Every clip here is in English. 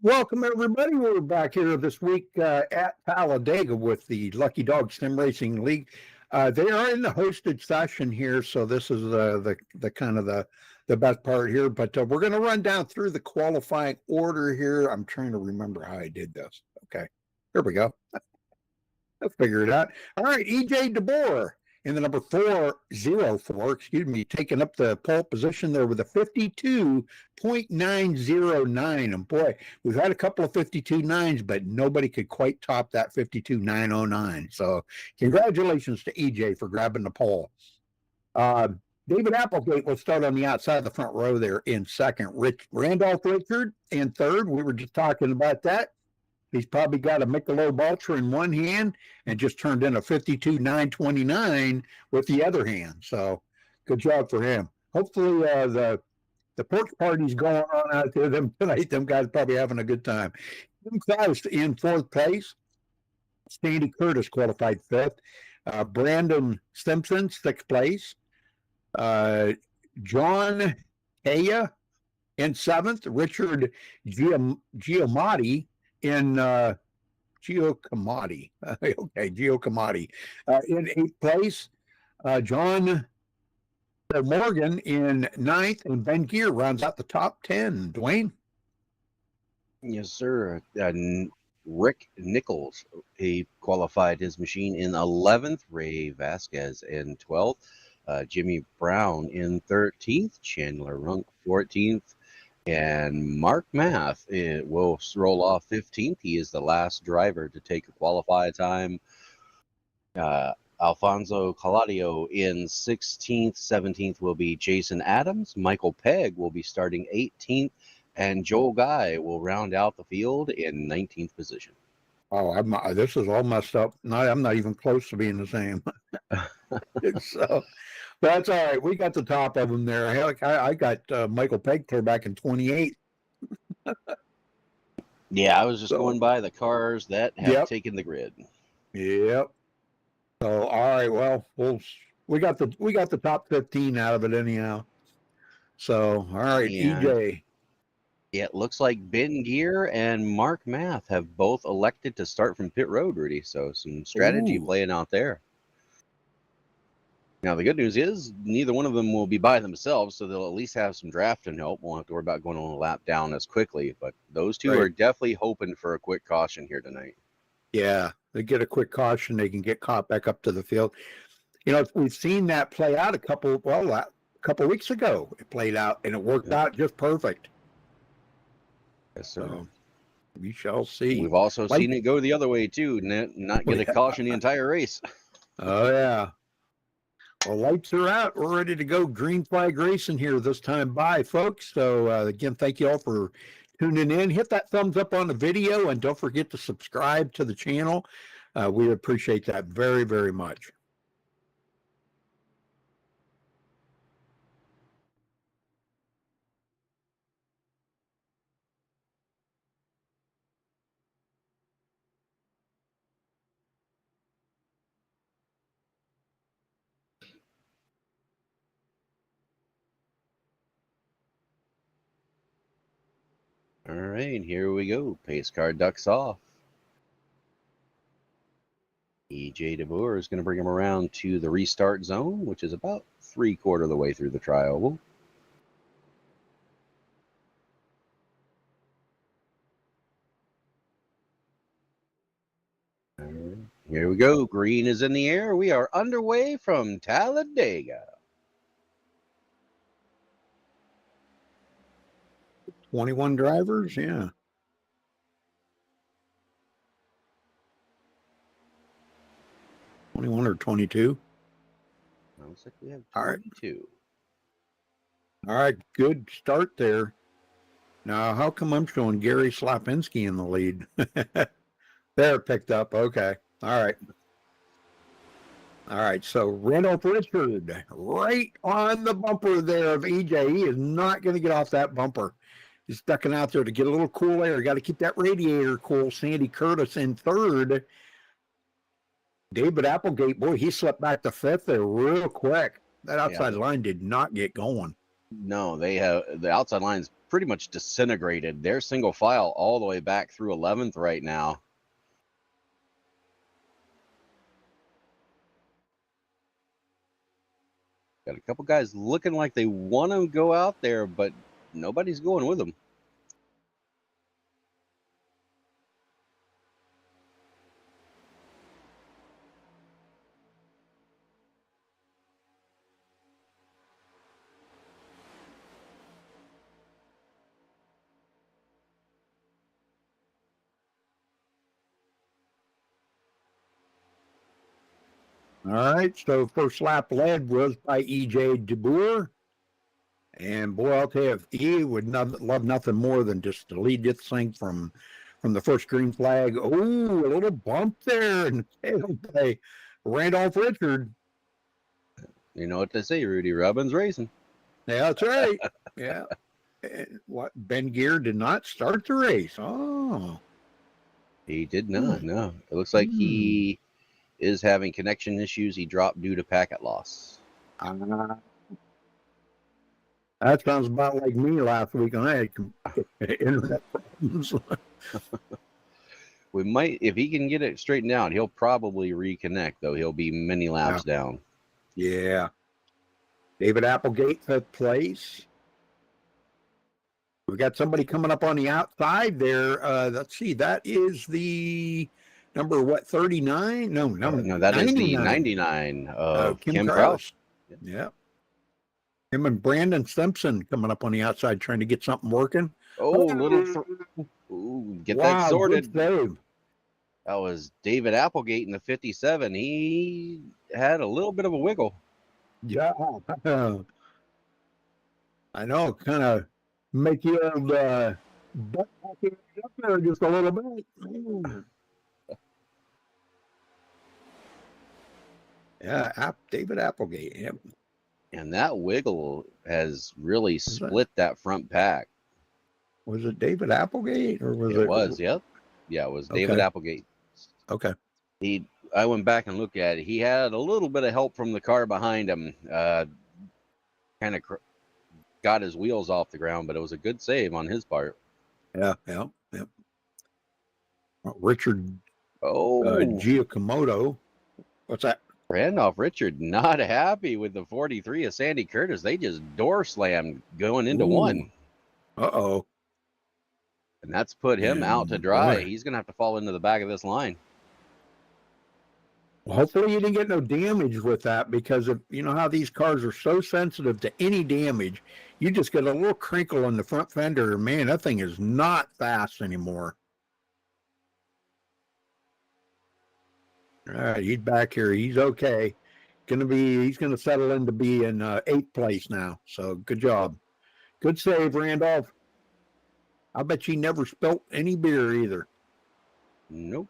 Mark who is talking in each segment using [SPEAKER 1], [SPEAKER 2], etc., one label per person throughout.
[SPEAKER 1] Welcome, everybody. We're back here this week at Talladega with the Lucky Dog Sim Racing League. They are in the hosted session here, so this is the kind of the best part here. But we're going to run down through the qualifying order here. I'm trying to remember how I did this. Okay, here we go. Let's figure it out. All right, EJ DeBoer in the number 404, taking up the pole position there with a 52.909. And boy, we've had a couple of 52.9s, but nobody could quite top that 52.909. So congratulations to EJ for grabbing the pole. David Applegate will start on the outside of the front row there in second. Randolph Richard in third. We were just talking about that. He's probably got a Michelob Ultra in one hand and just turned in a 52.929 with the other hand. So good job for him. Hopefully the porch party's going on out there them tonight. Them guys probably having a good time. Tim Klaus in fourth place. Sandy Curtis qualified fifth. Brandon Simpson, sixth place. John Kaya in seventh. Richard Giamatti in Giacomotti. Okay, Giacomotti. In eighth place, John Morgan in ninth, and Ben Gear rounds out the top 10. Dwayne?
[SPEAKER 2] Yes, sir. Rick Nichols, he qualified his machine in 11th. Ray Vasquez in 12th. Jimmy Brown in 13th. Chandler Runk 14th. And Mark Math will roll off 15th. He is the last driver to take a qualify time. Alfonso Caladio in 16th. 17th will be Jason Adams. Michael Pegg will be starting 18th. And Joel Guy will round out the field in 19th position.
[SPEAKER 1] Oh, this is all messed up. I'm not even close to being the same. So that's all right. We got the top of them there. Heck, I got Michael Pegg clear back in 28.
[SPEAKER 2] Yeah, I was just going by the cars that have taken the grid.
[SPEAKER 1] Yep. So all right, well, we got the top 15 out of it anyhow. So all right, EJ.
[SPEAKER 2] It looks like Ben Gear and Mark Math have both elected to start from pit road, Rudy. So some strategy playing out there. Now, the good news is neither one of them will be by themselves, so they'll at least have some drafting help. Won't have to worry about going on a lap down as quickly. But those two are definitely hoping for a quick caution here tonight.
[SPEAKER 1] Yeah, they get a quick caution. They can get caught back up to the field. You know, we've seen that play out a couple weeks ago. It played out, and it worked out just perfect.
[SPEAKER 2] Yes, sir.
[SPEAKER 1] So we shall see.
[SPEAKER 2] We've also seen it go the other way, too. Not get a caution the entire race.
[SPEAKER 1] Oh, yeah. Well, lights are out. We're ready to go. Green flag racing here this time. Bye, folks. So, again, thank you all for tuning in. Hit that thumbs up on the video, and don't forget to subscribe to the channel. We appreciate that very, very much.
[SPEAKER 2] All right, here we go. Pace car ducks off. EJ DeBoer is going to bring him around to the restart zone, which is about 3/4 of the way through the tri-oval. Here we go. Green is in the air. We are underway from Talladega.
[SPEAKER 1] 21 drivers, yeah. $21 or 22?
[SPEAKER 2] Looks like we have 22.
[SPEAKER 1] All right, good start there. Now, how come I'm showing Gary Slapinski in the lead? There, picked up. Okay. All right. All right, so Randolph Richard right on the bumper there of EJ. He is not going to get off that bumper. He's ducking out there to get a little cool air. Got to keep that radiator cool. Sandy Curtis in third. David Applegate, boy, he slipped back to fifth there real quick. That outside line did not get going.
[SPEAKER 2] No, they have the outside line's pretty much disintegrated. They're single file all the way back through 11th right now. Got a couple guys looking like they want to go out there, but nobody's going with them.
[SPEAKER 1] All right, so first lap led was by E.J. DeBoer. And boy, I'll tell you, he would love nothing more than just to lead this thing from the first green flag. Oh, a little bump there and by Randolph Richard.
[SPEAKER 2] You know what they say, Rudy Robbins racing.
[SPEAKER 1] Yeah, that's right. Yeah. And what, Ben Gear did not start the race. Oh.
[SPEAKER 2] He did not, no. It looks like he is having connection issues. He dropped due to packet loss.
[SPEAKER 1] That sounds about like me last week when I had internet problems.
[SPEAKER 2] We might, if he can get it straightened out, he'll probably reconnect, though. He'll be many laps down.
[SPEAKER 1] Yeah. David Applegate, 5th place. We got somebody coming up on the outside there. Let's see. That is the number, 39? No,
[SPEAKER 2] no, that 99. Is the 99 of Kim Krause.
[SPEAKER 1] Yeah. Him and Brandon Simpson coming up on the outside trying to get something working.
[SPEAKER 2] Get that sorted. That was David Applegate in the 57. He had a little bit of a wiggle.
[SPEAKER 1] Yeah. I know, kind of make you butt up there just a little bit. Yeah, David Applegate. Yep.
[SPEAKER 2] And that wiggle has really split that front pack.
[SPEAKER 1] Was it David Applegate or was it?
[SPEAKER 2] It was, yep. Yeah, it was David Applegate.
[SPEAKER 1] Okay.
[SPEAKER 2] I went back and looked at it. He had a little bit of help from the car behind him. Kind of got his wheels off the ground, but it was a good save on his part.
[SPEAKER 1] Yeah. Richard Giacomoto. What's that?
[SPEAKER 2] Randolph Richard not happy with the 43 of Sandy Curtis. They just door slammed going into one.
[SPEAKER 1] Uh-oh.
[SPEAKER 2] And that's put him out to dry. Boy. He's going to have to fall into the back of this line.
[SPEAKER 1] Well, hopefully you didn't get no damage with that because of, you know how these cars are so sensitive to any damage. You just get a little crinkle on the front fender. Man, that thing is not fast anymore. All right, he's back here. He's okay. He's gonna settle in to be in 8th place now. So good job. Good save, Randolph. I bet you never spilt any beer either.
[SPEAKER 2] Nope.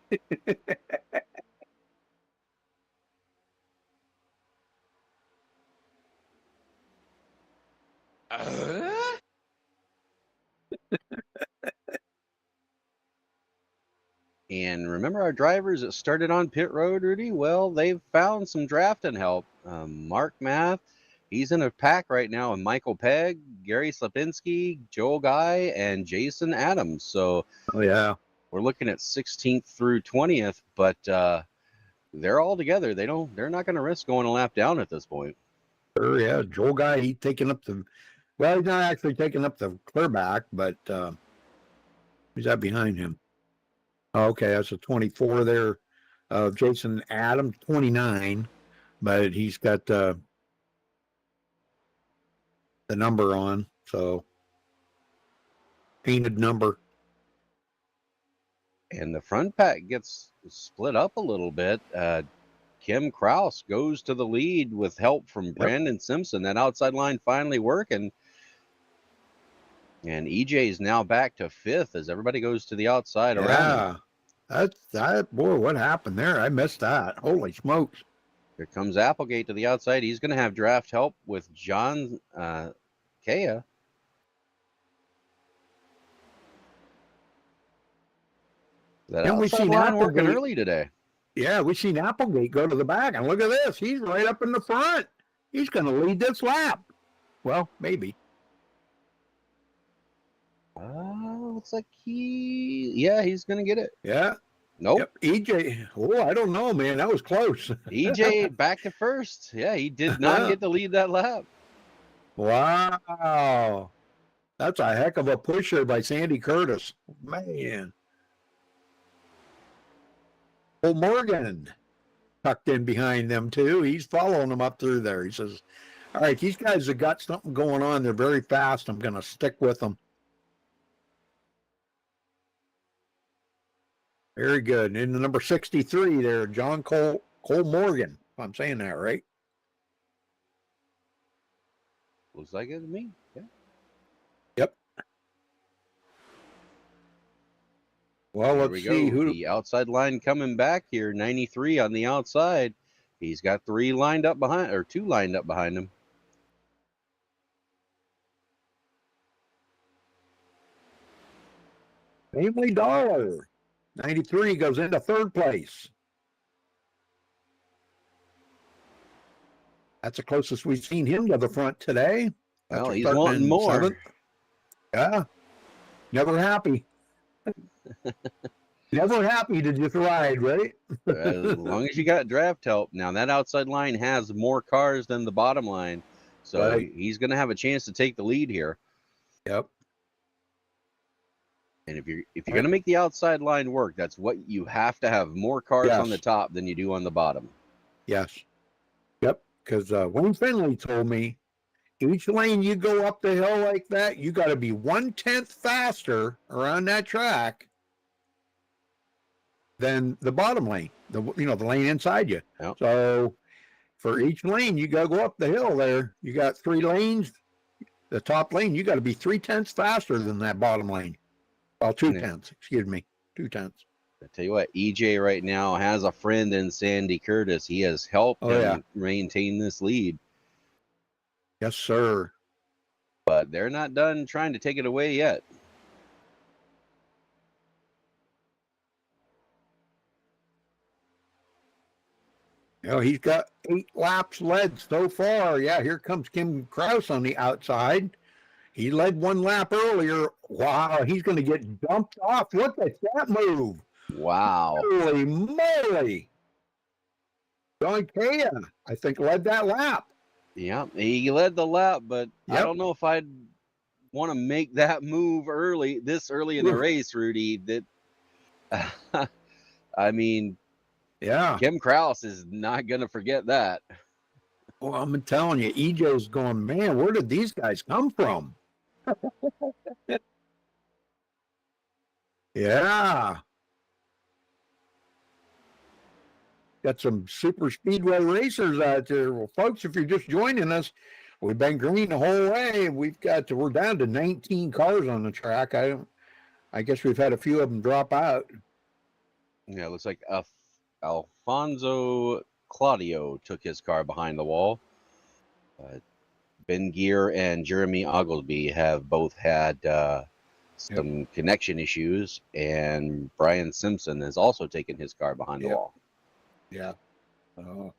[SPEAKER 2] And remember our drivers that started on pit road, Rudy? Well, they've found some drafting help. Mark Math, he's in a pack right now with Michael Pegg, Gary Slapinski, Joel Guy, and Jason Adams. So
[SPEAKER 1] we're
[SPEAKER 2] looking at 16th through 20th, but they're all together. They're not going to risk going a lap down at this point.
[SPEAKER 1] Sure, yeah. Joel Guy, he's taking up he's not actually taking up the clear back, but who's that behind him? Okay, that's a 24 there. Jason Adams, 29, but he's got the number on, so painted number.
[SPEAKER 2] And the front pack gets split up a little bit. Kim Krause goes to the lead with help from Brandon Simpson. That outside line finally working. And EJ is now back to 5th as everybody goes to the outside around him.
[SPEAKER 1] That boy, what happened there? I missed that. Holy smokes.
[SPEAKER 2] Here comes Applegate to the outside. He's going to have draft help with John Kea. That outside line working early today.
[SPEAKER 1] Yeah, we seen Applegate go to the back, and look at this. He's right up in the front. He's going to lead this lap. Well, maybe.
[SPEAKER 2] Looks like he's going to get it.
[SPEAKER 1] Yeah.
[SPEAKER 2] Nope.
[SPEAKER 1] Yep. EJ. Oh, I don't know, man. That was close.
[SPEAKER 2] EJ back to first. Yeah, he did not get to lead that lap.
[SPEAKER 1] Wow. That's a heck of a pusher by Sandy Curtis. Man. Well, Morgan tucked in behind them, too. He's following them up through there. He says, all right, these guys have got something going on. They're very fast. I'm going to stick with them. Very good. And the number 63 there, John Cole Morgan, if I'm saying that right.
[SPEAKER 2] Looks like it to me. Yeah.
[SPEAKER 1] Yep. Well,
[SPEAKER 2] Here
[SPEAKER 1] let's
[SPEAKER 2] we
[SPEAKER 1] see
[SPEAKER 2] go. The outside line coming back here. 93 on the outside. He's got 2 lined up behind him.
[SPEAKER 1] Family Dollar. 93 goes into third place. That's the closest we've seen him to the front today.
[SPEAKER 2] Well, he's wanting more.
[SPEAKER 1] 7th. Yeah. Never happy. Never happy to just ride, right?
[SPEAKER 2] As long as you got draft help. Now, that outside line has more cars than the bottom line. So he's going to have a chance to take the lead here.
[SPEAKER 1] Yep.
[SPEAKER 2] And if you're going to make the outside line work, that's what you have to have more cars on the top than you do on the bottom.
[SPEAKER 1] Yes. Yep. Because Wayne Finley told me each lane you go up the hill like that, you got to be 1/10 faster around that track than the bottom lane, the lane inside you.
[SPEAKER 2] Yep.
[SPEAKER 1] So for each lane, you got to go up the hill there. You got 3 lanes. The top lane, you got to be 3/10 faster than that bottom lane. Well, 2/10, excuse me, 2/10.
[SPEAKER 2] I tell you what, EJ right now has a friend in Sandy Curtis. He has helped him maintain this lead.
[SPEAKER 1] Yes, sir.
[SPEAKER 2] But they're not done trying to take it away yet.
[SPEAKER 1] He's got 8 laps led so far. Yeah, here comes Kim Krause on the outside. He led 1 lap earlier. Wow, he's going to get dumped off. Look at that move.
[SPEAKER 2] Wow.
[SPEAKER 1] Holy moly. John Kaya, I think, led that lap.
[SPEAKER 2] Yeah, he led the lap, but I don't know if I'd want to make that move this early in the race, Rudy. That, I mean, Kim Krause is not going to forget that.
[SPEAKER 1] Well, I'm telling you, EJ's going, man, where did these guys come from? Yeah. Got some super speedway racers out there. Well, folks, if you're just joining us, we've been green the whole way. We're down to 19 cars on the track. I guess we've had a few of them drop out.
[SPEAKER 2] Yeah, it looks like Alfonso Claudio took his car behind the wall. Ben Gear and Jeremy Oglesby have both had some connection issues, and Brian Simpson has also taken his car behind the wall.
[SPEAKER 1] Yeah. Well,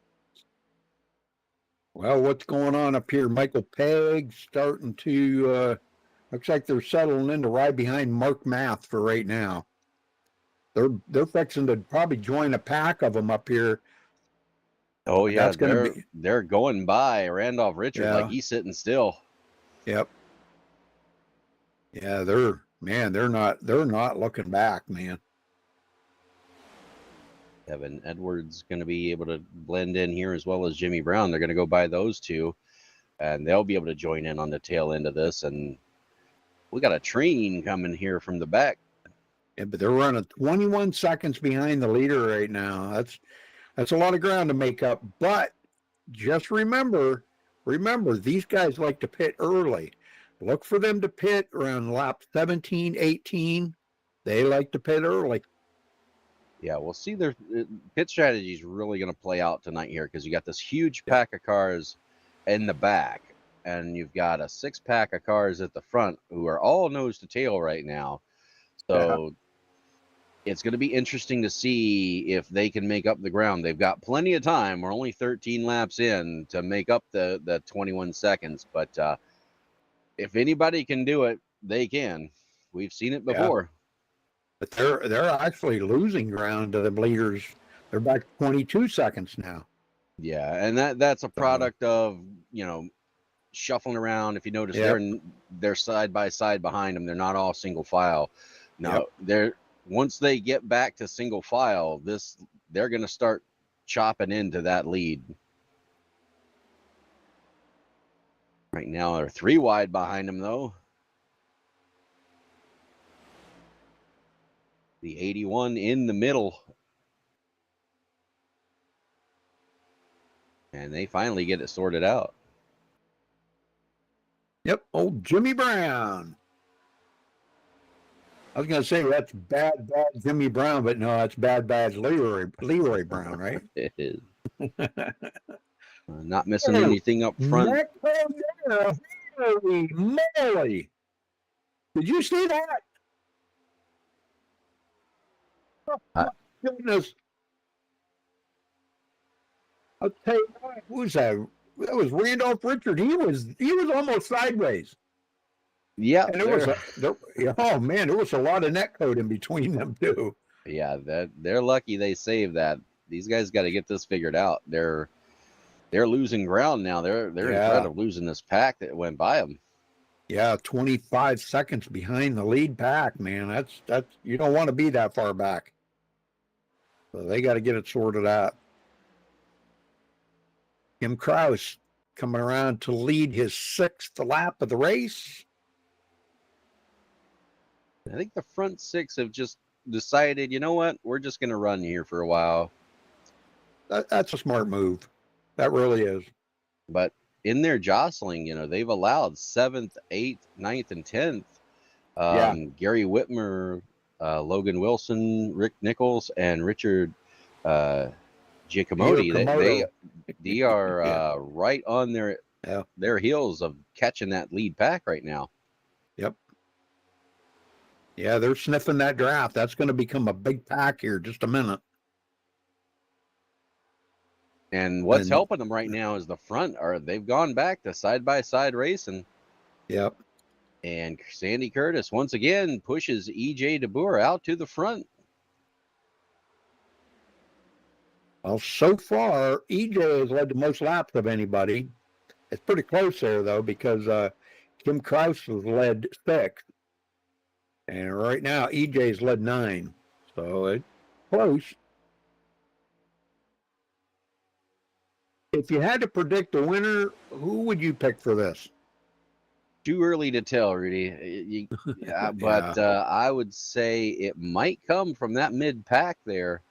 [SPEAKER 1] what's going on up here? Michael Pegg starting to looks like they're settling in to ride behind Mark Math for right now. They're fixing to probably join a pack of them up here.
[SPEAKER 2] Oh yeah, they're going by Randolph Richard like he's sitting still.
[SPEAKER 1] Yep. Yeah, they're not looking back, man.
[SPEAKER 2] Evan Edwards going to be able to blend in here as well as Jimmy Brown. They're going to go by those two, and they'll be able to join in on the tail end of this. And we got a train coming here from the back.
[SPEAKER 1] Yeah, but they're running 21 seconds behind the leader right now. That's a lot of ground to make up. But just remember, these guys like to pit early. Look for them to pit around lap 17, 18. They like to pit early.
[SPEAKER 2] Yeah, we'll see their pit strategy is really going to play out tonight here because you got this huge pack of cars in the back, and you've got a 6-pack of cars at the front who are all nose to tail right now. So It's going to be interesting to see if they can make up the ground. They've got plenty of time. We're only 13 laps in to make up the 21 seconds. But if anybody can do it, they can. We've seen it before.
[SPEAKER 1] But they're actually losing ground to the leaders. They're back 22 seconds now.
[SPEAKER 2] Yeah, and that's a product of, shuffling around. If you notice, they're side by side behind them. They're not all single file. No, once they get back to single file, they're going to start chopping into that lead. Right now, they're 3 wide behind them, though. The 81 in the middle. And they finally get it sorted out.
[SPEAKER 1] Yep, old Jimmy Brown. I was going to say that's bad Jimmy Brown, but no, that's bad Leroy Brown, right?
[SPEAKER 2] It is. Not missing anything up front.
[SPEAKER 1] Holy moly! Did you see that? Oh, my goodness! I'll tell you what. Who was that? That was Randolph Richard. He was almost sideways.
[SPEAKER 2] Yeah,
[SPEAKER 1] and oh man, there was a lot of net code in between them too.
[SPEAKER 2] Yeah, they're lucky they saved that. These guys got to get this figured out. They're losing ground now. They're in threat of losing this pack that went by them.
[SPEAKER 1] Yeah, 25 seconds behind the lead pack, man. That's you don't want to be that far back. So they got to get it sorted out. Kim Kraus coming around to lead his 6th lap of the race.
[SPEAKER 2] I think the front 6 have just decided, you know what, we're just going to run here for a while.
[SPEAKER 1] That's a smart move. That really is.
[SPEAKER 2] But in their jostling, they've allowed 7th, 8th, 9th, and 10th. Gary Whitmer, Logan Wilson, Rick Nichols, and Richard Giacomotti. They are right on their heels of catching that lead pack right now.
[SPEAKER 1] Yep. Yeah, they're sniffing that draft. That's going to become a big pack here in just a minute.
[SPEAKER 2] And what's helping them right now is the front. They've gone back to side-by-side racing.
[SPEAKER 1] Yep.
[SPEAKER 2] And Sandy Curtis, once again, pushes E.J. DeBoer out to the front.
[SPEAKER 1] Well, so far, EJ has led the most laps of anybody. It's pretty close there, though, because Kim Kraus has led 6th. And right now, EJ's led 9. So it's close. If you had to predict a winner, who would you pick for this?
[SPEAKER 2] Too early to tell, Rudy. But I would say it might come from that mid-pack there.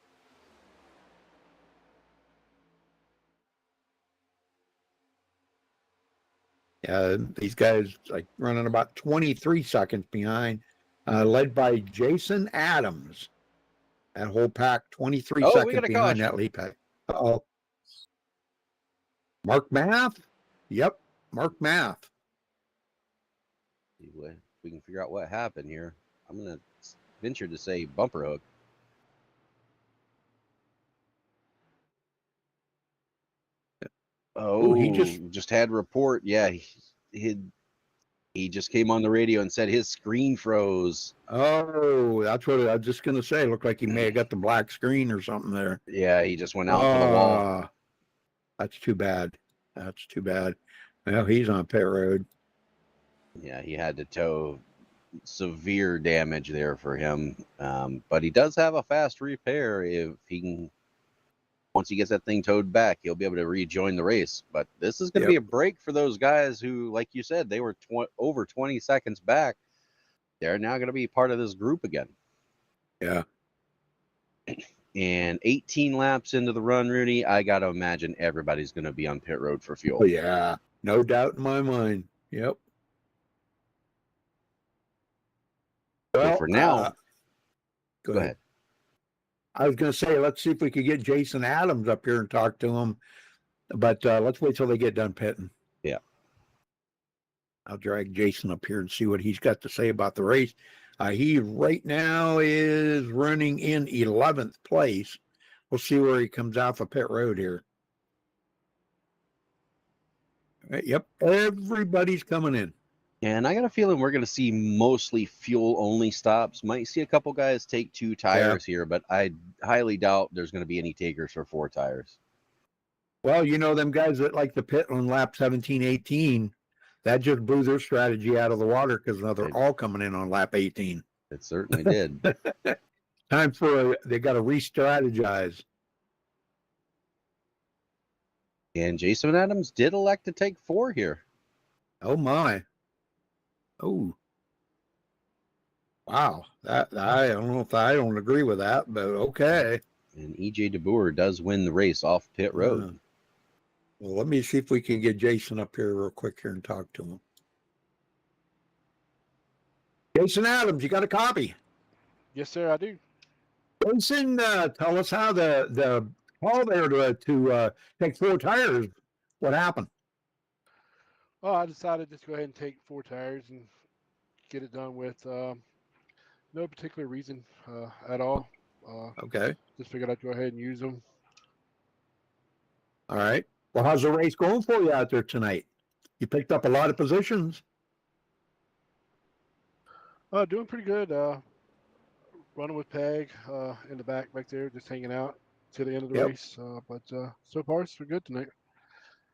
[SPEAKER 1] These guys like running about 23 seconds behind, led by Jason Adams. That whole pack, 23 seconds behind that lead pack. Uh-oh. Mark Math? Yep, Mark Math.
[SPEAKER 2] If we can figure out what happened here, I'm going to venture to say bumper hook. Oh, he just had report. Yeah, he just came on the radio and said his screen froze.
[SPEAKER 1] Oh, that's what I was just going to say. Looked like he may have got the black screen or something there.
[SPEAKER 2] Yeah, he just went out to the wall.
[SPEAKER 1] That's too bad. That's too bad. Well, he's on pit road.
[SPEAKER 2] Yeah, he had to tow. Severe damage there for him. But he does have a fast repair. If he can, once he gets that thing towed back, he'll be able to rejoin the race. But this is going to be a break for those guys who, like you said, they were over 20 seconds back. They're now going to be part of this group again.
[SPEAKER 1] Yeah.
[SPEAKER 2] And 18 laps into the run, Rudy, I got to imagine everybody's going to be on pit road for fuel.
[SPEAKER 1] Oh, yeah. No doubt in my mind. Yep. Well,
[SPEAKER 2] so for now, go ahead.
[SPEAKER 1] I was going to say, let's see if we could get Jason Adams up here and talk to him. But let's wait till they get done pitting.
[SPEAKER 2] Yeah.
[SPEAKER 1] I'll drag Jason up here and see what he's got to say about the race. He right now is running in 11th place. We'll see where he comes off of pit road here. Yep, everybody's coming in.
[SPEAKER 2] And I got a feeling we're going to see mostly fuel-only stops. Might see a couple guys take 2 tires here, but I highly doubt there's going to be any takers for 4 tires.
[SPEAKER 1] Well, you know, them guys that like the pit on lap 17, 18, that just blew their strategy out of the water because now they're all coming in on lap 18.
[SPEAKER 2] It certainly did.
[SPEAKER 1] Time for they got to re-strategize.
[SPEAKER 2] And Jason Adams did elect to take 4 here.
[SPEAKER 1] Oh my! Oh, wow! That I don't know if I don't agree with that, but okay.
[SPEAKER 2] And EJ DeBoer does win the race off pit road.
[SPEAKER 1] Well, let me see if we can get Jason up here real quick here and talk to him. Jason Adams, you got a copy?
[SPEAKER 3] Yes, sir, I do.
[SPEAKER 1] Jason, tell us how the call there to take 4 tires. What happened?
[SPEAKER 3] Well, I decided just go ahead and take 4 tires and get it done with. No particular reason at all.
[SPEAKER 1] Okay.
[SPEAKER 3] Just figured I'd go ahead and use them.
[SPEAKER 1] All right. Well, how's the race going for you out there tonight? You picked up a lot of positions.
[SPEAKER 3] Doing pretty good. Running with Peg in the back there, just hanging out to the end of the race. But so far, so good tonight.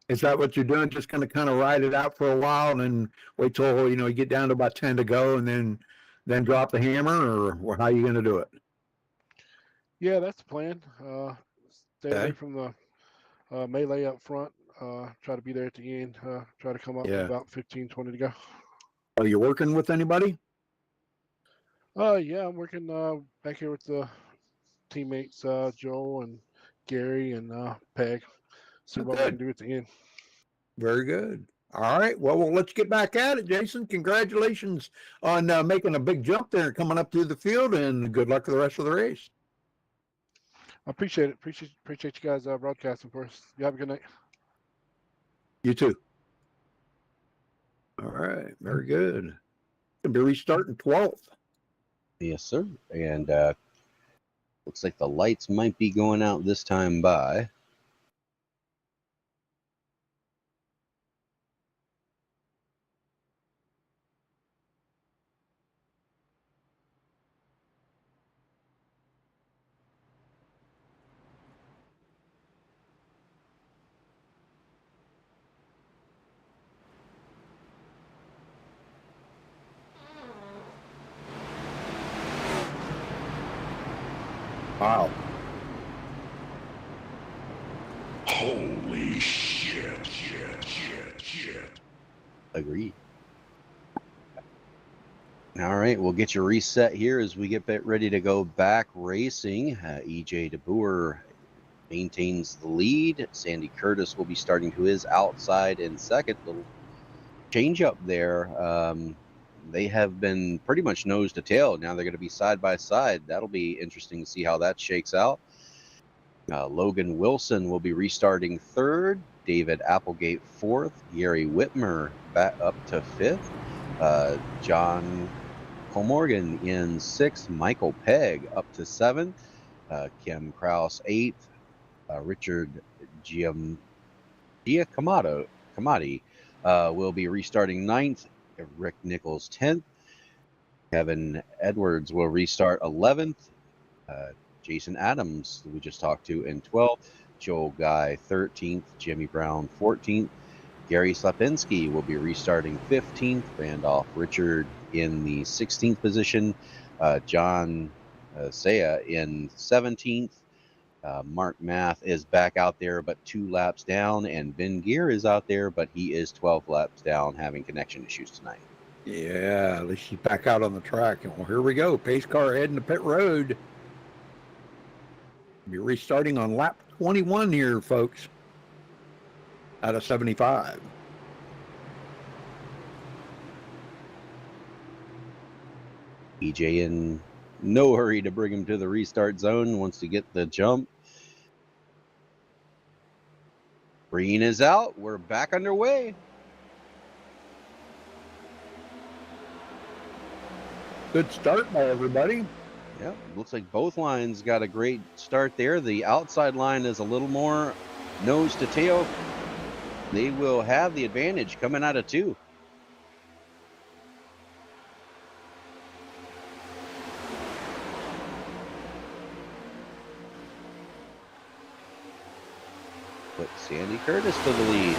[SPEAKER 1] Is that what you're doing? Just going to kind of ride it out for a while and then wait till, you get down to about 10 to go and then drop the hammer, or how are you going to do it?
[SPEAKER 3] Yeah, that's the plan. Stay away from the melee up front. Try to be there at the end. Try to come up with about 15, 20 to go.
[SPEAKER 1] Are you working with anybody?
[SPEAKER 3] Yeah, I'm working back here with the teammates, Joel and Gary and Peg. See what we can do at the end.
[SPEAKER 1] Very good. All right. Well, let's get back at it, Jason. Congratulations on making a big jump there and coming up through the field, and good luck for the rest of the race.
[SPEAKER 3] I appreciate it. Appreciate you guys broadcasting for us. You have a good night.
[SPEAKER 1] You too. All right. Very good. Going to be restarting 12th.
[SPEAKER 2] Yes, sir. And looks like the lights might be going out this time by.
[SPEAKER 1] Wow.
[SPEAKER 4] Holy shit.
[SPEAKER 2] Agreed. All right, we'll get you reset here as we get ready to go back racing. EJ DeBoer maintains the lead. Sandy Curtis will be starting to his outside in second. Little change up there. They have been pretty much nose to tail. Now they're going to be side by side. That'll be interesting to see how that shakes out. Logan Wilson will be restarting third. David Applegate fourth. Gary Whitmer back up to fifth. John Colmorgan in sixth. Michael Pegg up to seventh. Kim Kraus eighth. Richard Giacomotti will be restarting ninth. Rick Nichols 10th. Kevin Edwards will restart 11th. Jason Adams, who we just talked to, in 12th. Joel Guy 13th. Jimmy Brown 14th. Gary Slapinski will be restarting 15th. Randolph Richard in the 16th position. John Saya in 17th. Mark Math is back out there, but 2 laps down, and Ben Gear is out there, but he is 12 laps down, having connection issues tonight.
[SPEAKER 1] Yeah, at least he's back out on the track. And well, here we go. Pace car heading to pit road. Be restarting on lap 21 here, folks, out of 75.
[SPEAKER 2] EJ in no hurry to bring him to the restart zone, wants to get the jump. Green is out. We're back underway.
[SPEAKER 1] Good start by everybody.
[SPEAKER 2] Yeah, looks like both lines got a great start there. The outside line is a little more nose to tail. They will have the advantage coming out of 2. Put Sandy Curtis to the lead.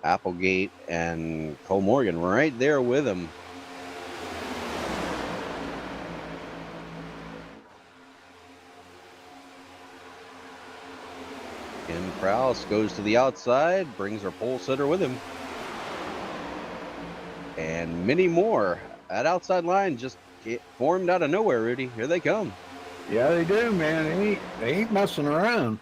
[SPEAKER 2] Applegate and Cole Morgan right there with him. Kim Kraus goes to the outside, brings her pole sitter with him. And many more. That outside line just formed out of nowhere, Rudy. Here they come.
[SPEAKER 1] Yeah, they do, man. They ain't messing around.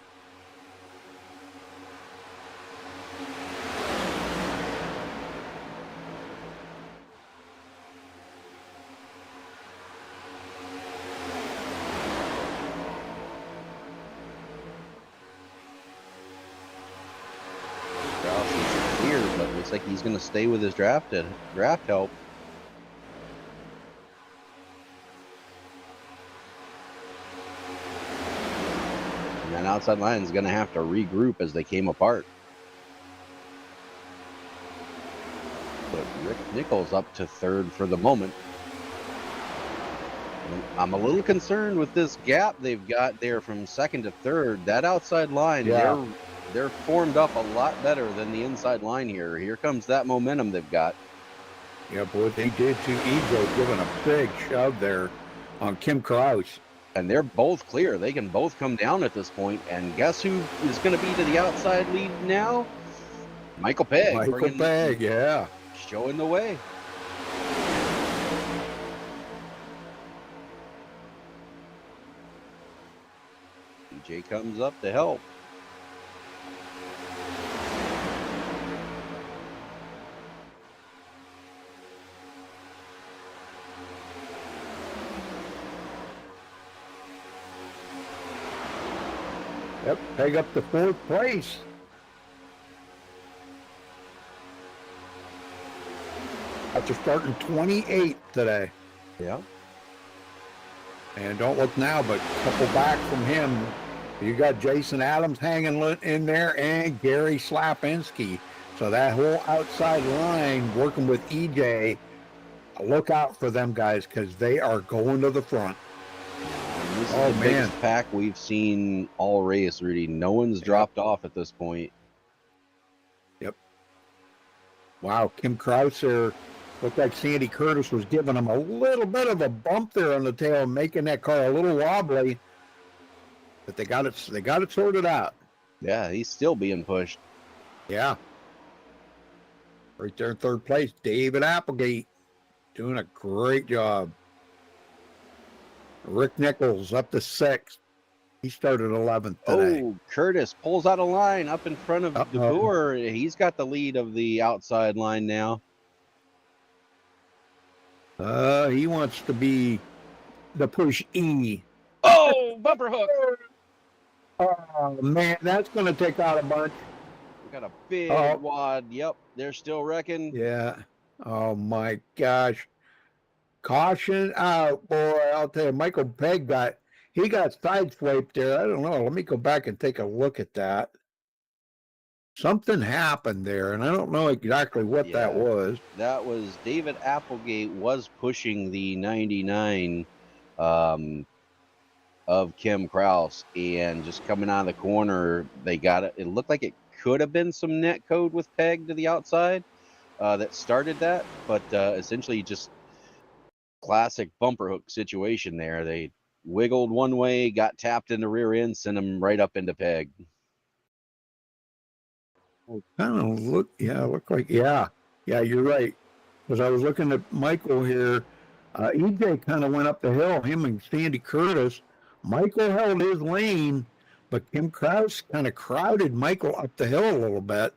[SPEAKER 2] Kraus is clear, but looks like he's going to stay with his draft help. And that outside line is going to have to regroup as they came apart. But Rick Nichols up to 3rd for the moment. I'm a little concerned with this gap they've got there from 2nd to 3rd. That outside line,
[SPEAKER 1] Yeah.
[SPEAKER 2] they're formed up a lot better than the inside line here. Here comes that momentum they've got.
[SPEAKER 1] Yeah, boy, they did to Ego, giving a big shove there on Kim Kraus.
[SPEAKER 2] And they're both clear. They can both come down at this point. And guess who is going to be to the outside lead now? Michael Pegg.
[SPEAKER 1] Michael Pegg, yeah.
[SPEAKER 2] Showing the way. DJ comes up to help.
[SPEAKER 1] Yep, Pegg up to 4th place. After starting 28th today.
[SPEAKER 2] Yeah.
[SPEAKER 1] And don't look now, but a couple back from him, you got Jason Adams hanging in there and Gary Slapinski. So that whole outside line working with EJ, look out for them guys because they are going to the front.
[SPEAKER 2] This is the biggest pack we've seen all race, Rudy. No one's dropped off at this point.
[SPEAKER 1] Yep. Wow, Kim Kraus there. Looked like Sandy Curtis was giving him a little bit of a bump there on the tail, making that car a little wobbly. But they got it sorted out.
[SPEAKER 2] Yeah, he's still being pushed.
[SPEAKER 1] Yeah. Right there in 3rd place, David Applegate doing a great job. Rick Nichols up to 6th. He started 11th today.
[SPEAKER 2] Oh, Curtis pulls out a line up in front of DeBoer. He's got the lead of the outside line now.
[SPEAKER 1] He wants to be the push E.
[SPEAKER 2] Oh, bumper hook.
[SPEAKER 1] Oh, man, that's going to take out a bunch.
[SPEAKER 2] We got a big wad. Yep, they're still wrecking.
[SPEAKER 1] Yeah. Oh, my gosh. Caution out, boy. I'll tell you, Michael Pegg got sideswiped there. I don't know. Let me go back and take a look at that. Something happened there, and I don't know exactly what that was.
[SPEAKER 2] That was David Applegate was pushing the 99 of Kim Kraus, and just coming out of the corner, they got it. It looked like it could have been some net code with Pegg to the outside that started that, but essentially just classic bumper hook situation there. They wiggled one way, got tapped in the rear end, sent them right up into Pegg.
[SPEAKER 1] Kind of look like, yeah, you're right. Because I was looking at Michael here. EJ kind of went up the hill, him and Sandy Curtis. Michael held his lane, but Kim Kraus kind of crowded Michael up the hill a little bit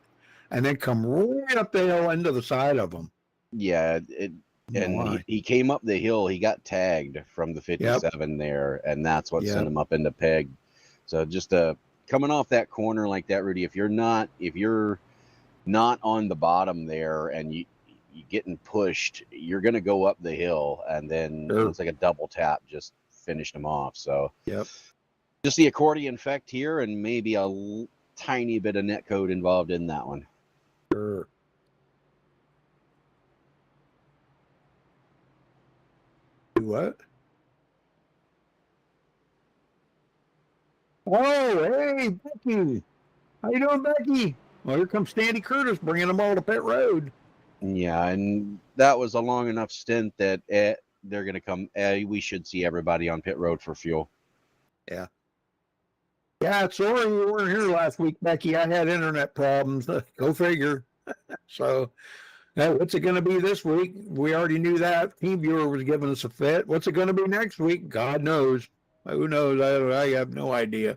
[SPEAKER 1] and then come right up the hill into the side of him.
[SPEAKER 2] Yeah, he came up the hill. He got tagged from the 57 there, and that's what sent him up into Pegg. So just coming off that corner like that, Rudy, if you're not on the bottom there and you getting pushed, you're going to go up the hill, and then it looks like a double tap just finished him off. So
[SPEAKER 1] Yep.
[SPEAKER 2] just the accordion effect here, and maybe a tiny bit of net code involved in that one.
[SPEAKER 1] Sure. Do what? Oh, hey, Becky. How you doing, Becky? Well, here comes Sandy Curtis bringing them all to pit road.
[SPEAKER 2] Yeah, and that was a long enough stint that they're going to come. We should see everybody on pit road for fuel.
[SPEAKER 1] Yeah. Yeah, sorry you weren't here last week, Becky. I had internet problems. Go figure. So, what's it going to be this week? We already knew that. TeamViewer was giving us a fit. What's it going to be next week? God knows. Who knows? I have no idea.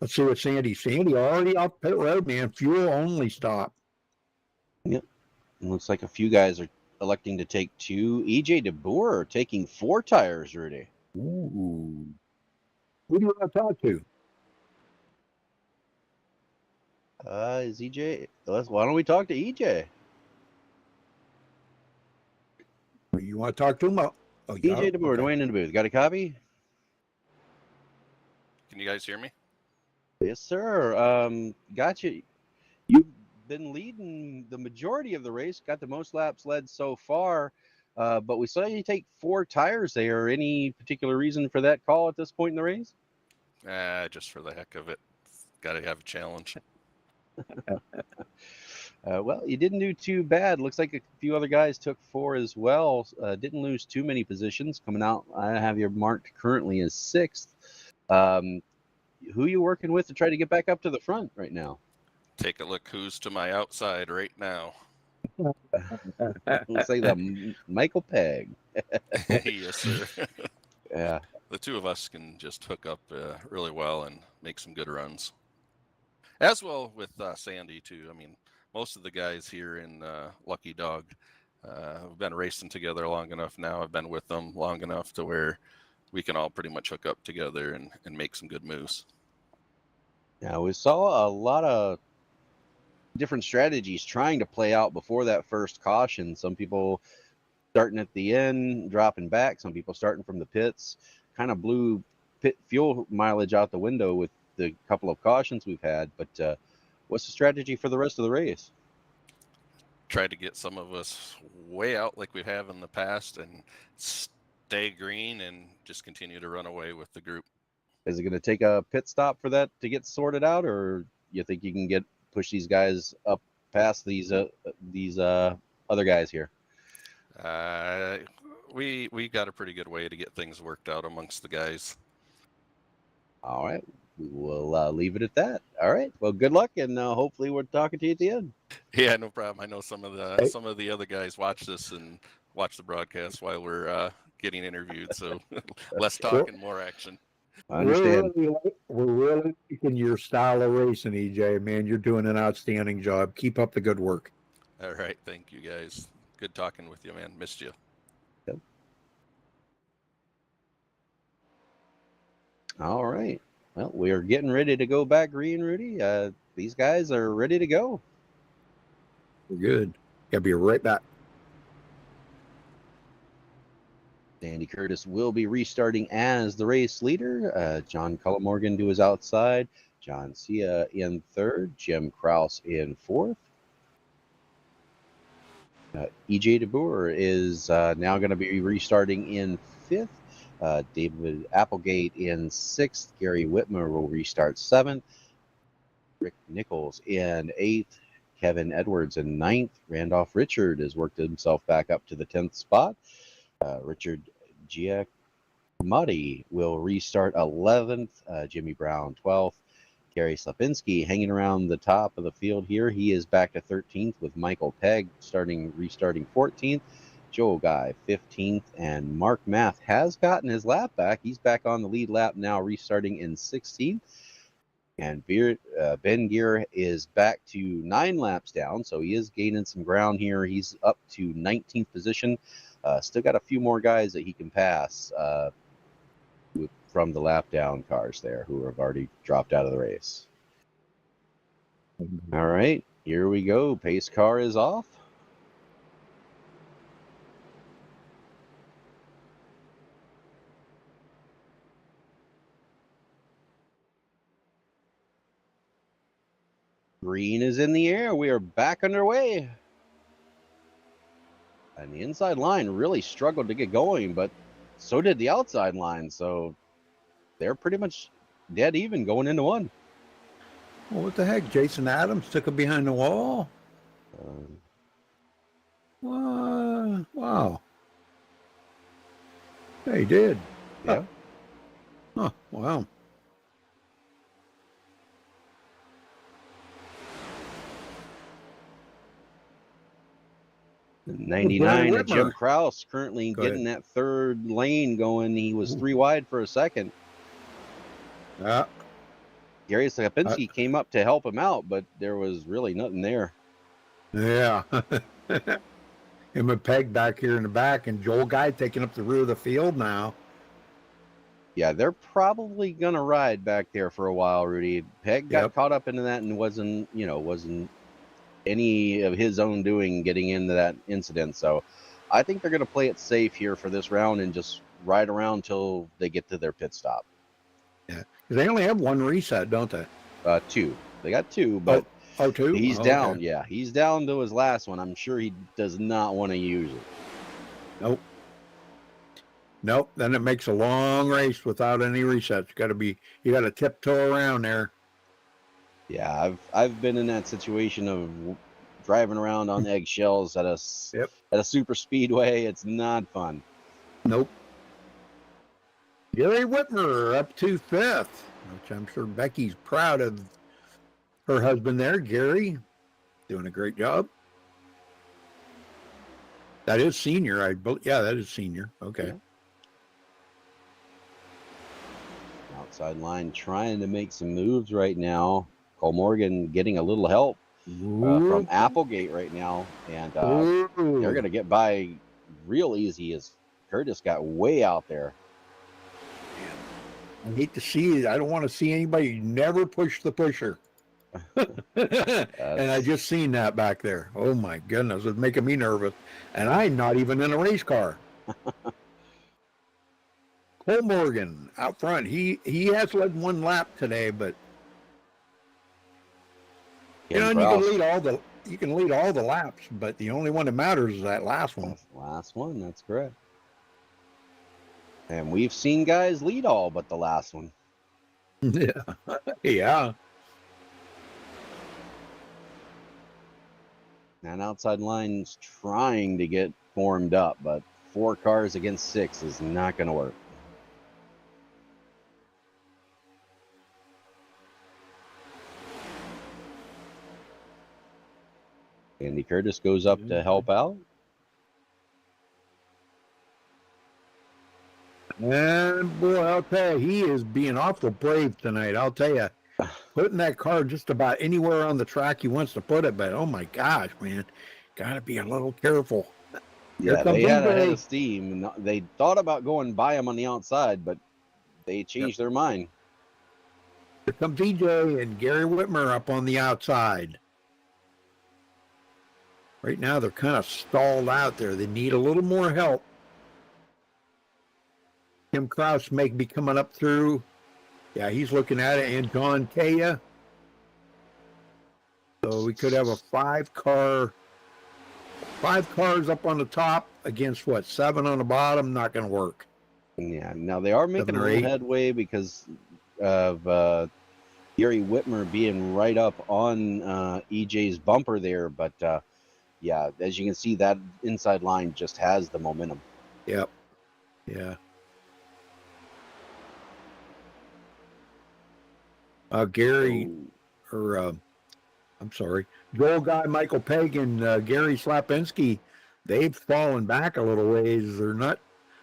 [SPEAKER 1] Let's see what Sandy already off pit road, man. Fuel only stop.
[SPEAKER 2] Yep. It looks like a few guys are electing to take 2. EJ DeBoer taking 4 tires, Rudy.
[SPEAKER 1] Ooh. Who do you want to talk to?
[SPEAKER 2] Is EJ? Why don't we talk to EJ?
[SPEAKER 1] You want to talk to him?
[SPEAKER 2] EJ DeBoer,
[SPEAKER 1] okay.
[SPEAKER 2] Dwayne in the booth. Got a copy?
[SPEAKER 4] Can you guys hear me?
[SPEAKER 2] Yes, sir. Gotcha. You've been leading the majority of the race, got the most laps led so far, but we saw you take 4 tires there. Any particular reason for that call at this point in the race?
[SPEAKER 4] Just for the heck of it. Got to have a challenge.
[SPEAKER 2] Well, you didn't do too bad. Looks like a few other guys took 4 as well. Didn't lose too many positions. Coming out, I have you marked currently as 6th. Who are you working with to try to get back up to the front right now?
[SPEAKER 4] Take a look who's to my outside right now.
[SPEAKER 2] Looks like the Michael Pegg.
[SPEAKER 4] Yes, sir.
[SPEAKER 2] Yeah.
[SPEAKER 4] The two of us can just hook up really well and make some good runs. As well with Sandy, too. I mean, most of the guys here in Lucky Dog have been racing together long enough now. I've been with them long enough to where we can all pretty much hook up together and make some good moves.
[SPEAKER 2] Yeah, we saw a lot of different strategies trying to play out before that first caution. Some people starting at the end, dropping back. Some people starting from the pits. Kind of blew pit fuel mileage out the window with the couple of cautions we've had. But what's the strategy for the rest of the race?
[SPEAKER 4] Try to get some of us way out like we have in the past and stay green and just continue to run away with the group.
[SPEAKER 2] Is it going to take a pit stop for that to get sorted out, or you think you can push these guys up past these other guys here?
[SPEAKER 4] We got a pretty good way to get things worked out amongst the guys.
[SPEAKER 2] All right, we will leave it at that. All right, well, good luck, and hopefully we're talking to you at the end.
[SPEAKER 4] Yeah, no problem. I know some of the other guys watch this and watch the broadcast while we're getting interviewed, so less talk and more action.
[SPEAKER 2] I understand.
[SPEAKER 1] We're really liking your style of racing, EJ. Man, you're doing an outstanding job. Keep up the good work.
[SPEAKER 4] All right, thank you guys. Good talking with you, man. Missed you.
[SPEAKER 2] Yep. All right. Well, we are getting ready to go back green, Rudy. These guys are ready to go.
[SPEAKER 1] We're good. I'll be right back.
[SPEAKER 2] Sandy Curtis will be restarting as the race leader. John Cullamorgan to his outside. John Cia in 3rd. Jim Krause in 4th. EJ DeBoer is now going to be restarting in 5th. David Applegate in 6th. Gary Whitmer will restart 7th. Rick Nichols in 8th. Kevin Edwards in 9th. Randolph Richard has worked himself back up to the 10th spot. Richard Giacomotti will restart 11th. Jimmy Brown 12th. Gary Slapinski hanging around the top of the field here. He is back to 13th with Michael Pegg restarting 14th. Joe Guy 15th, and Mark Math has gotten his lap back. He's back on the lead lap now, restarting in 16th. And Ben Gear is back to 9 laps down, so he is gaining some ground here. He's up to 19th position. Still got a few more guys that he can pass from the lap down cars there who have already dropped out of the race. All right. Here we go. Pace car is off. Green is in the air. We are back underway. And the inside line really struggled to get going, but so did the outside line. So they're pretty much dead even going into one.
[SPEAKER 1] Well, what the heck? Jason Adams took it behind the wall? Wow. Yeah, he did.
[SPEAKER 2] Yeah.
[SPEAKER 1] Huh. Wow.
[SPEAKER 2] The 99
[SPEAKER 1] Whitmer.
[SPEAKER 2] of Jim Krause currently getting that third lane going. He was 3 wide for a second.
[SPEAKER 1] Yeah.
[SPEAKER 2] Gary Sapinski came up to help him out, but there was really nothing there.
[SPEAKER 1] Yeah. Him and Peg back here in the back, and Joel Guy taking up the rear of the field now.
[SPEAKER 2] Yeah, they're probably gonna ride back there for a while, Rudy. Peg got caught up into that and wasn't any of his own doing getting into that incident. So I think they're gonna play it safe here for this round and just ride around till they get to their pit stop.
[SPEAKER 1] Yeah, they only have one reset, don't they?
[SPEAKER 2] 2. They got 2, but
[SPEAKER 1] two.
[SPEAKER 2] He's down.
[SPEAKER 1] Okay.
[SPEAKER 2] Yeah, he's down to his last one. I'm sure he does not want to use it.
[SPEAKER 1] Nope. Then it makes a long race without any resets. You got to tiptoe around there.
[SPEAKER 2] Yeah, I've been in that situation of driving around on eggshells at a super speedway. It's not fun.
[SPEAKER 1] Nope. Gary Whitmer up to 5th, which I'm sure Becky's proud of her husband there, Gary, doing a great job. That is senior, I believe. Yeah, that is senior. Okay.
[SPEAKER 2] Yeah. Outside line trying to make some moves right now. Cole Morgan getting a little help from Applegate right now, and they're going to get by real easy as Curtis got way out there.
[SPEAKER 1] I hate to see it. I don't want to see anybody never push the pusher. And I just seen that back there. Oh my goodness, it's making me nervous. And I'm not even in a race car. Cole Morgan out front. He has led one lap today, but you can lead all the laps, but the only one that matters is that last one.
[SPEAKER 2] Last one, that's correct. And we've seen guys lead all but the last one.
[SPEAKER 1] Yeah.
[SPEAKER 2] And outside line's trying to get formed up, but 4 cars against 6 is not going to work. Andy Curtis goes up to help out.
[SPEAKER 1] And boy, I'll tell you, he is being awful brave tonight. I'll tell you, putting that car just about anywhere on the track he wants to put it. But oh my gosh, man, got to be a little careful.
[SPEAKER 2] Yeah, they had a head of steam. And they thought about going by him on the outside, but they changed their mind.
[SPEAKER 1] Here comes EJ and Gary Whitmer up on the outside. Right now, they're kind of stalled out there. They need a little more help. Tim Krause may be coming up through. Yeah, he's looking at it. And John Kaya. So we could have a 5 cars up on the top against 7 on the bottom. Not going to work.
[SPEAKER 2] Yeah, now they are making a little headway because of Gary Whitmer being right up on EJ's bumper there. But yeah, as you can see, that inside line just has the momentum.
[SPEAKER 1] Yep. Yeah. Gary, I'm sorry, Joel Guy, Michael Peg, and Gary Slapinski, they've fallen back a little ways. They're not.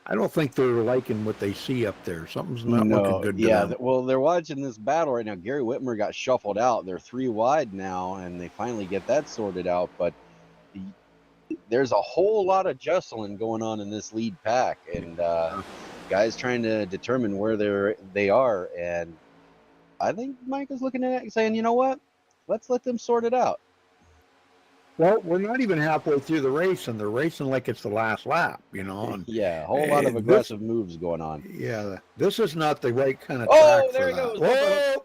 [SPEAKER 1] I don't think they're liking what they see up there. Something's not looking good.
[SPEAKER 2] Yeah,
[SPEAKER 1] to them.
[SPEAKER 2] Well, they're watching this battle right now. Gary Whitmer got shuffled out. They're 3 wide now, and they finally get that sorted out. But there's a whole lot of jostling going on in this lead pack, and guys trying to determine where they are. And I think Mike is looking at it and saying, you know what? Let's let them sort it out.
[SPEAKER 1] Well, we're not even halfway through the race, and they're racing like it's the last lap, you know. And
[SPEAKER 2] Yeah, a whole lot of
[SPEAKER 1] this,
[SPEAKER 2] aggressive moves going on.
[SPEAKER 1] yeah, this is not the right kind of
[SPEAKER 2] Oh,
[SPEAKER 1] track
[SPEAKER 2] there
[SPEAKER 1] for
[SPEAKER 2] he
[SPEAKER 1] that.
[SPEAKER 2] goes. Bumper hook.
[SPEAKER 1] Whoa!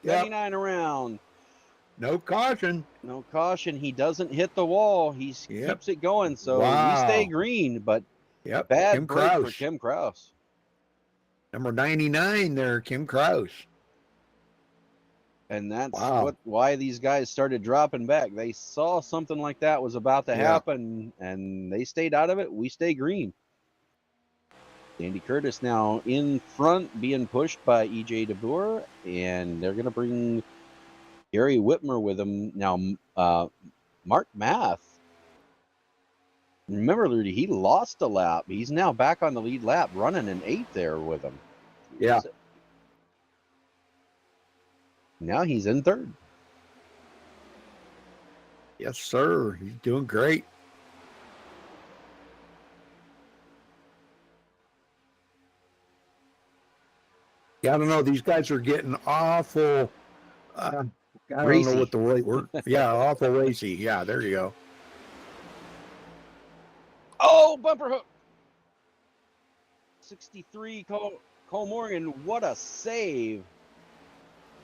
[SPEAKER 1] Yep,
[SPEAKER 2] 99 around.
[SPEAKER 1] no caution.
[SPEAKER 2] No caution. He doesn't hit the wall. He
[SPEAKER 1] Yep.
[SPEAKER 2] keeps it going. So we stay
[SPEAKER 1] Wow.
[SPEAKER 2] green, but
[SPEAKER 1] Yep,
[SPEAKER 2] bad
[SPEAKER 1] Kim
[SPEAKER 2] break for
[SPEAKER 1] Kraus.
[SPEAKER 2] Kim Kraus.
[SPEAKER 1] Number 99 there, Kim Kraus.
[SPEAKER 2] And that's
[SPEAKER 1] Wow.
[SPEAKER 2] why these guys started dropping back. They saw something like that was about to happen, and they stayed out of it. We stay green. Andy Curtis now in front, being pushed by EJ DeBoer, and they're going to bring Gary Whitmer with him. Now, Mark Math, remember, Rudy, he lost a lap. He's now back on the lead lap, running an 8 there with him.
[SPEAKER 1] Yeah.
[SPEAKER 2] Now he's in third.
[SPEAKER 1] Yes, sir. He's doing great. Yeah, I don't know. These guys are getting awful. I don't
[SPEAKER 2] Racy.
[SPEAKER 1] know what the right word. Yeah, awful racy. Yeah, there you go.
[SPEAKER 2] Oh, bumper hook. 63, Cole Morgan. What a save.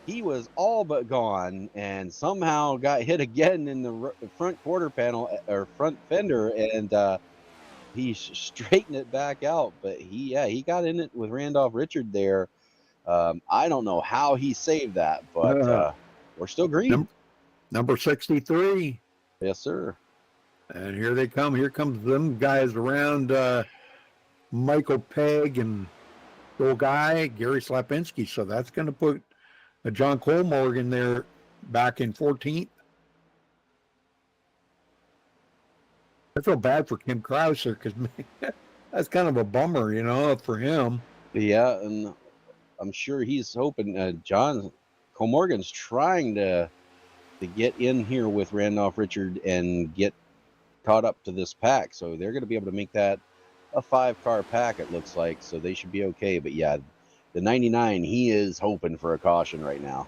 [SPEAKER 2] He was all but gone and somehow got hit again in the front quarter panel or front fender, and he straightened it back out. But he got in it with Randolph Richard there. I don't know how he saved that, but we're still green.
[SPEAKER 1] Number 63.
[SPEAKER 2] Yes, sir.
[SPEAKER 1] And here they come. Here comes them guys around Michael Pegg and old guy, Gary Slapinski. So that's going to put John Cole Morgan there back in 14th. I feel bad for Kim Krauser because that's kind of a bummer, you know, for him.
[SPEAKER 2] Yeah, and I'm sure he's hoping John Cole Morgan's trying to get in here with Randolph Richard and get caught up to this pack. So they're going to be able to make that a 5-car pack, it looks like. So they should be okay. But yeah, the 99, he is hoping for a caution right now.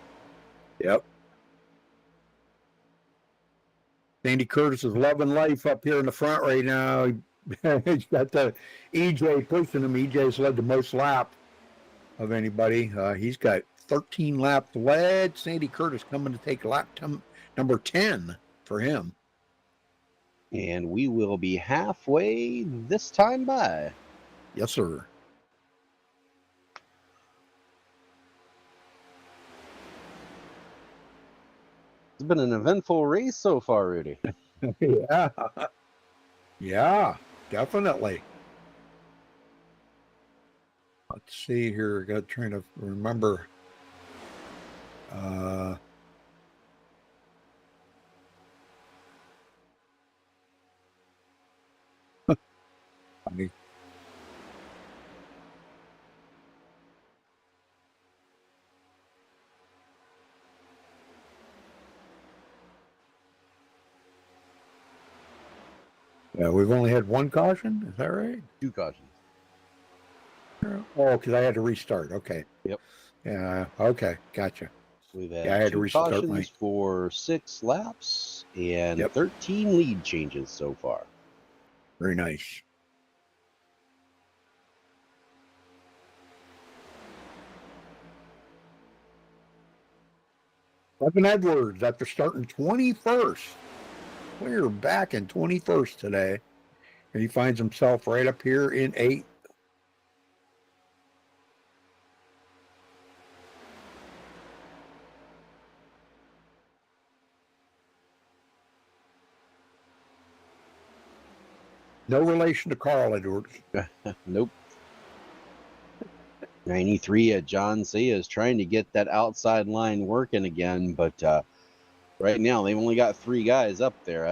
[SPEAKER 1] Yep. Andy Curtis is loving life up here in the front right now. He's got the EJ pushing him. EJ's led the most lap of anybody. He's got 13 laps led. Sandy Curtis coming to take lap number 10 for him.
[SPEAKER 2] And we will be halfway this time by.
[SPEAKER 1] Yes, sir.
[SPEAKER 2] It's been an eventful race so far, Rudy.
[SPEAKER 1] Yeah. Yeah, definitely. Let's see here. I got trying to remember. I mean, yeah, we've only had one caution. Is that right?
[SPEAKER 2] 2 cautions.
[SPEAKER 1] Oh, because I had to restart. Okay.
[SPEAKER 2] Yep.
[SPEAKER 1] Yeah. Okay. Gotcha.
[SPEAKER 2] We've had
[SPEAKER 1] Yeah, I had to
[SPEAKER 2] 2
[SPEAKER 1] restart
[SPEAKER 2] cautions for 6 laps and
[SPEAKER 1] Yep.
[SPEAKER 2] 13 lead changes so far.
[SPEAKER 1] Very nice. Evan Edwards, after starting 21st, we're back in 21st today. And he finds himself right up here in 8th. No relation to Carl Edwards.
[SPEAKER 2] Nope. 93 John Sia is trying to get that outside line working again, but right now they've only got 3 guys up there.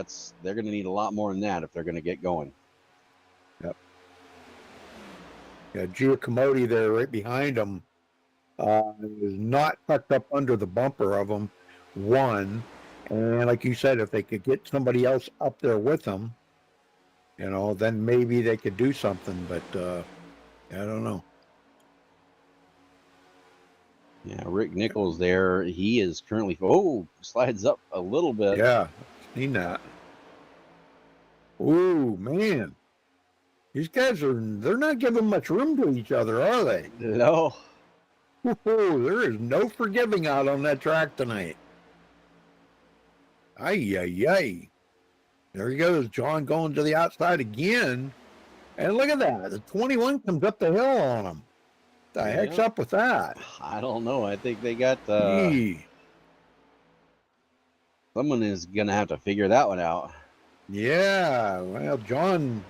[SPEAKER 2] They're going to need a lot more than that if they're going to get going.
[SPEAKER 1] Yep. Yeah, Giacomotti there right behind him is not tucked up under the bumper of him. One, and like you said, if they could get somebody else up there with them, you know, then maybe they could do something. But I don't know.
[SPEAKER 2] Yeah, Rick Nichols there. He is currently slides up a little bit.
[SPEAKER 1] Yeah, seen that. Ooh, man. These guys they're not giving much room to each other, are they?
[SPEAKER 2] No.
[SPEAKER 1] Ooh, there is no forgiving out on that track tonight. Ay, ay, ay. There he goes, John going to the outside again. And look at that. The 21 comes up the hill on him. The heck's up with that?
[SPEAKER 2] I don't know. I think they got someone is gonna have to figure that one out.
[SPEAKER 1] Yeah. Well, John,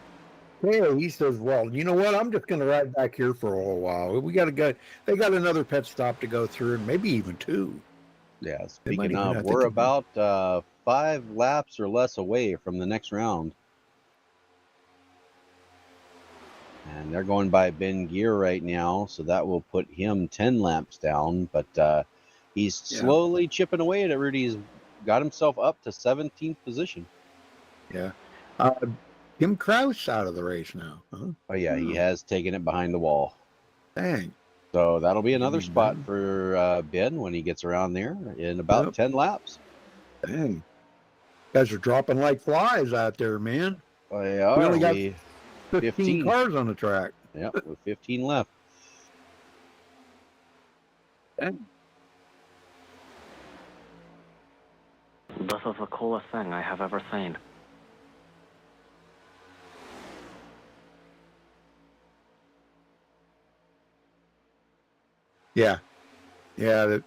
[SPEAKER 1] hey, he says, well, you know what? I'm just going to ride back here for a little while. We got to go. They got another pit stop to go through, and maybe even 2.
[SPEAKER 2] Yeah. Speaking of, we're about 5 laps or less away from the next round. And they're going by Ben Gear right now, so that will put him 10 laps down. But he's slowly chipping away at it. Rudy's got himself up to 17th position.
[SPEAKER 1] Yeah. Tim Krause out of the race now. Huh?
[SPEAKER 2] Oh, yeah, he has taken it behind the wall.
[SPEAKER 1] Dang.
[SPEAKER 2] So that'll be another spot for Ben when he gets around there in about 10 laps.
[SPEAKER 1] Dang. Guys are dropping like flies out there, man.
[SPEAKER 2] Oh, yeah.
[SPEAKER 1] We only got 15 cars on the track.
[SPEAKER 2] Yep, with 15 left.
[SPEAKER 1] Dang.
[SPEAKER 5] This is the coolest thing I have ever seen.
[SPEAKER 1] Yeah. Yeah.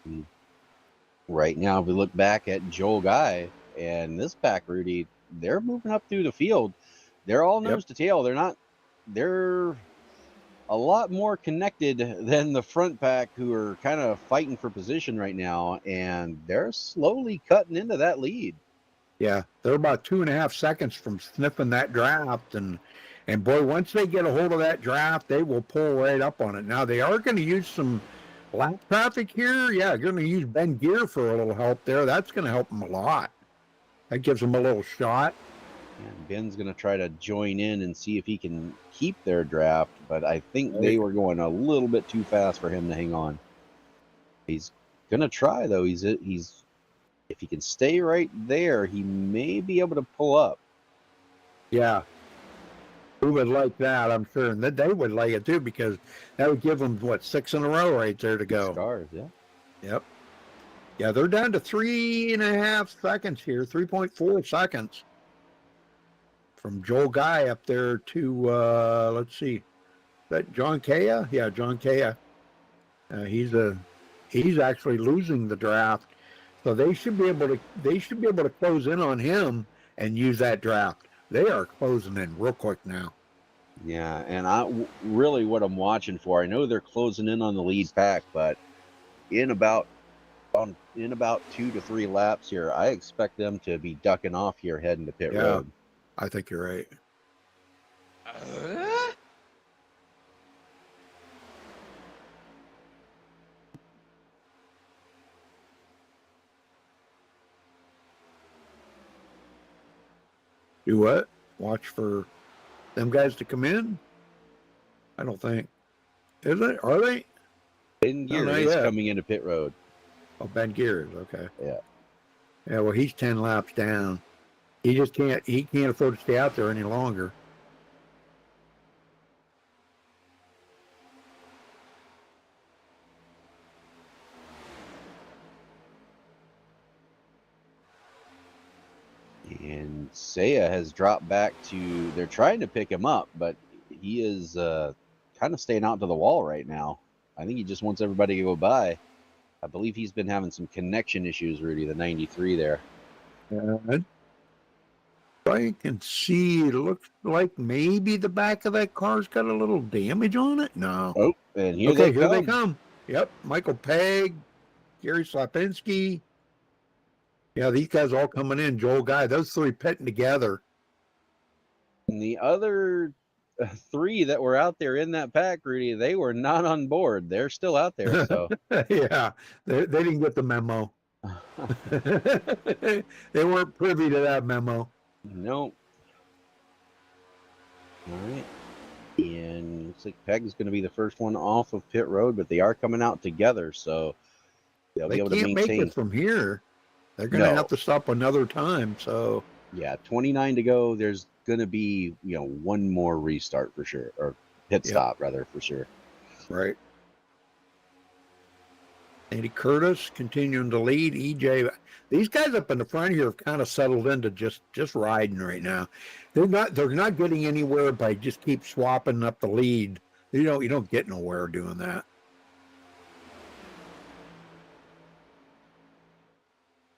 [SPEAKER 2] Right now, if we look back at Joel Guy and this pack, Rudy, they're moving up through the field. They're all nose to tail. They're a lot more connected than the front pack, who are kind of fighting for position right now, and they're slowly cutting into that lead.
[SPEAKER 1] Yeah, they're about 2.5 seconds from sniffing that draft, and boy, once they get a hold of that draft, they will pull right up on it. Now they are going to use some lap traffic here. Yeah, going to use Ben Gear for a little help there. That's going to help them a lot. That gives them a little shot.
[SPEAKER 2] And Ben's going to try to join in and see if he can keep their draft, but I think they were going a little bit too fast for him to hang on. He's going to try, though. He's if he can stay right there, he may be able to pull up.
[SPEAKER 1] Yeah. Who would like that, I'm sure. And they would like it, too, because that would give them, 6 in a row right there to go.
[SPEAKER 2] Stars, yeah.
[SPEAKER 1] Yep. Yeah, they're down to 3.5 seconds here, 3.4 seconds. From Joel Guy up there to, let's see, is that John Kaya? Yeah, John Kaya. He's actually losing the draft, so they should be able to close in on him and use that draft. They are closing in real quick now.
[SPEAKER 2] Yeah, and really what I'm watching for, I know they're closing in on the lead pack, but in about 2 to 3 laps here, I expect them to be ducking off here heading to pit road.
[SPEAKER 1] I think you're right. Do what? Watch for them guys to come in? I don't think. Is it? Are they?
[SPEAKER 2] Ben Gear is coming into pit road.
[SPEAKER 1] Oh, Ben Gear is okay.
[SPEAKER 2] Yeah.
[SPEAKER 1] Yeah, well, he's 10 laps down. He just can't afford to stay out there any longer.
[SPEAKER 2] And Saya has dropped back to, they're trying to pick him up, but he is kind of staying out to the wall right now. I think he just wants everybody to go by. I believe he's been having some connection issues, Rudy, the 93 there.
[SPEAKER 1] I can see, it looks like maybe the back of that car's got a little damage on it. No.
[SPEAKER 2] Oh, and here
[SPEAKER 1] they come. Yep, Michael Pegg, Gary Slapinski. Yeah, these guys all coming in. Joel Guy, those 3 pitting together.
[SPEAKER 2] And the other 3 that were out there in that pack, Rudy, they were not on board. They're still out there. So
[SPEAKER 1] yeah, they didn't get the memo. They weren't privy to that memo.
[SPEAKER 2] Nope. All right. And looks like Peg is going to be the first one off of pit road, but they are coming out together, so they'll be able to maintain.
[SPEAKER 1] They can't make it from here. They're going to have to stop another time. So
[SPEAKER 2] yeah, 29 to go. There's going to be, one more restart for sure, or pit stop rather, for sure.
[SPEAKER 1] Right. Andy Curtis continuing to lead. EJ, these guys up in the front here have kind of settled into just riding right now. They're not getting anywhere by just keep swapping up the lead. You don't get nowhere doing that.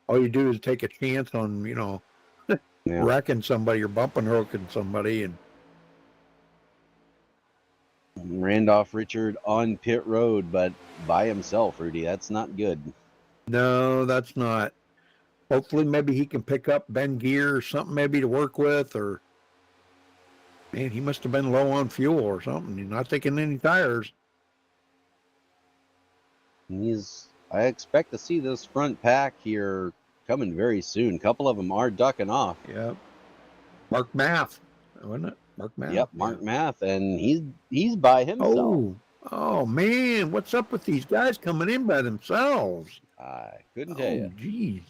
[SPEAKER 1] All you do is take a chance on, wrecking somebody or bumping hooking somebody. And
[SPEAKER 2] Randolph Richard on pit road, but by himself, Rudy. That's not good.
[SPEAKER 1] No, that's not. Hopefully, maybe he can pick up Ben Gear or something maybe to work with, or man, he must have been low on fuel or something. He's not taking any tires.
[SPEAKER 2] I expect to see this front pack here coming very soon. A couple of them are ducking off.
[SPEAKER 1] Yep. Mark Math, wasn't it? Mark Math.
[SPEAKER 2] Yep, Mark Math, and he's by himself.
[SPEAKER 1] Oh man, what's up with these guys coming in by themselves?
[SPEAKER 2] I couldn't tell you.
[SPEAKER 1] Geez.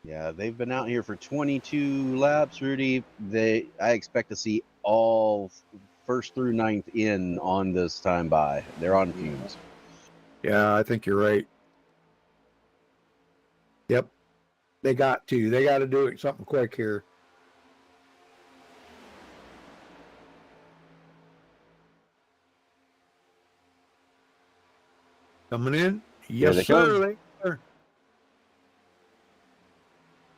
[SPEAKER 2] Yeah, they've been out here for 22 laps, Rudy. I expect to see all first through ninth in on this time by. They're on fumes.
[SPEAKER 1] Yeah, I think you're right. Yep. They got to do it something quick here. Coming in? Yes, sir.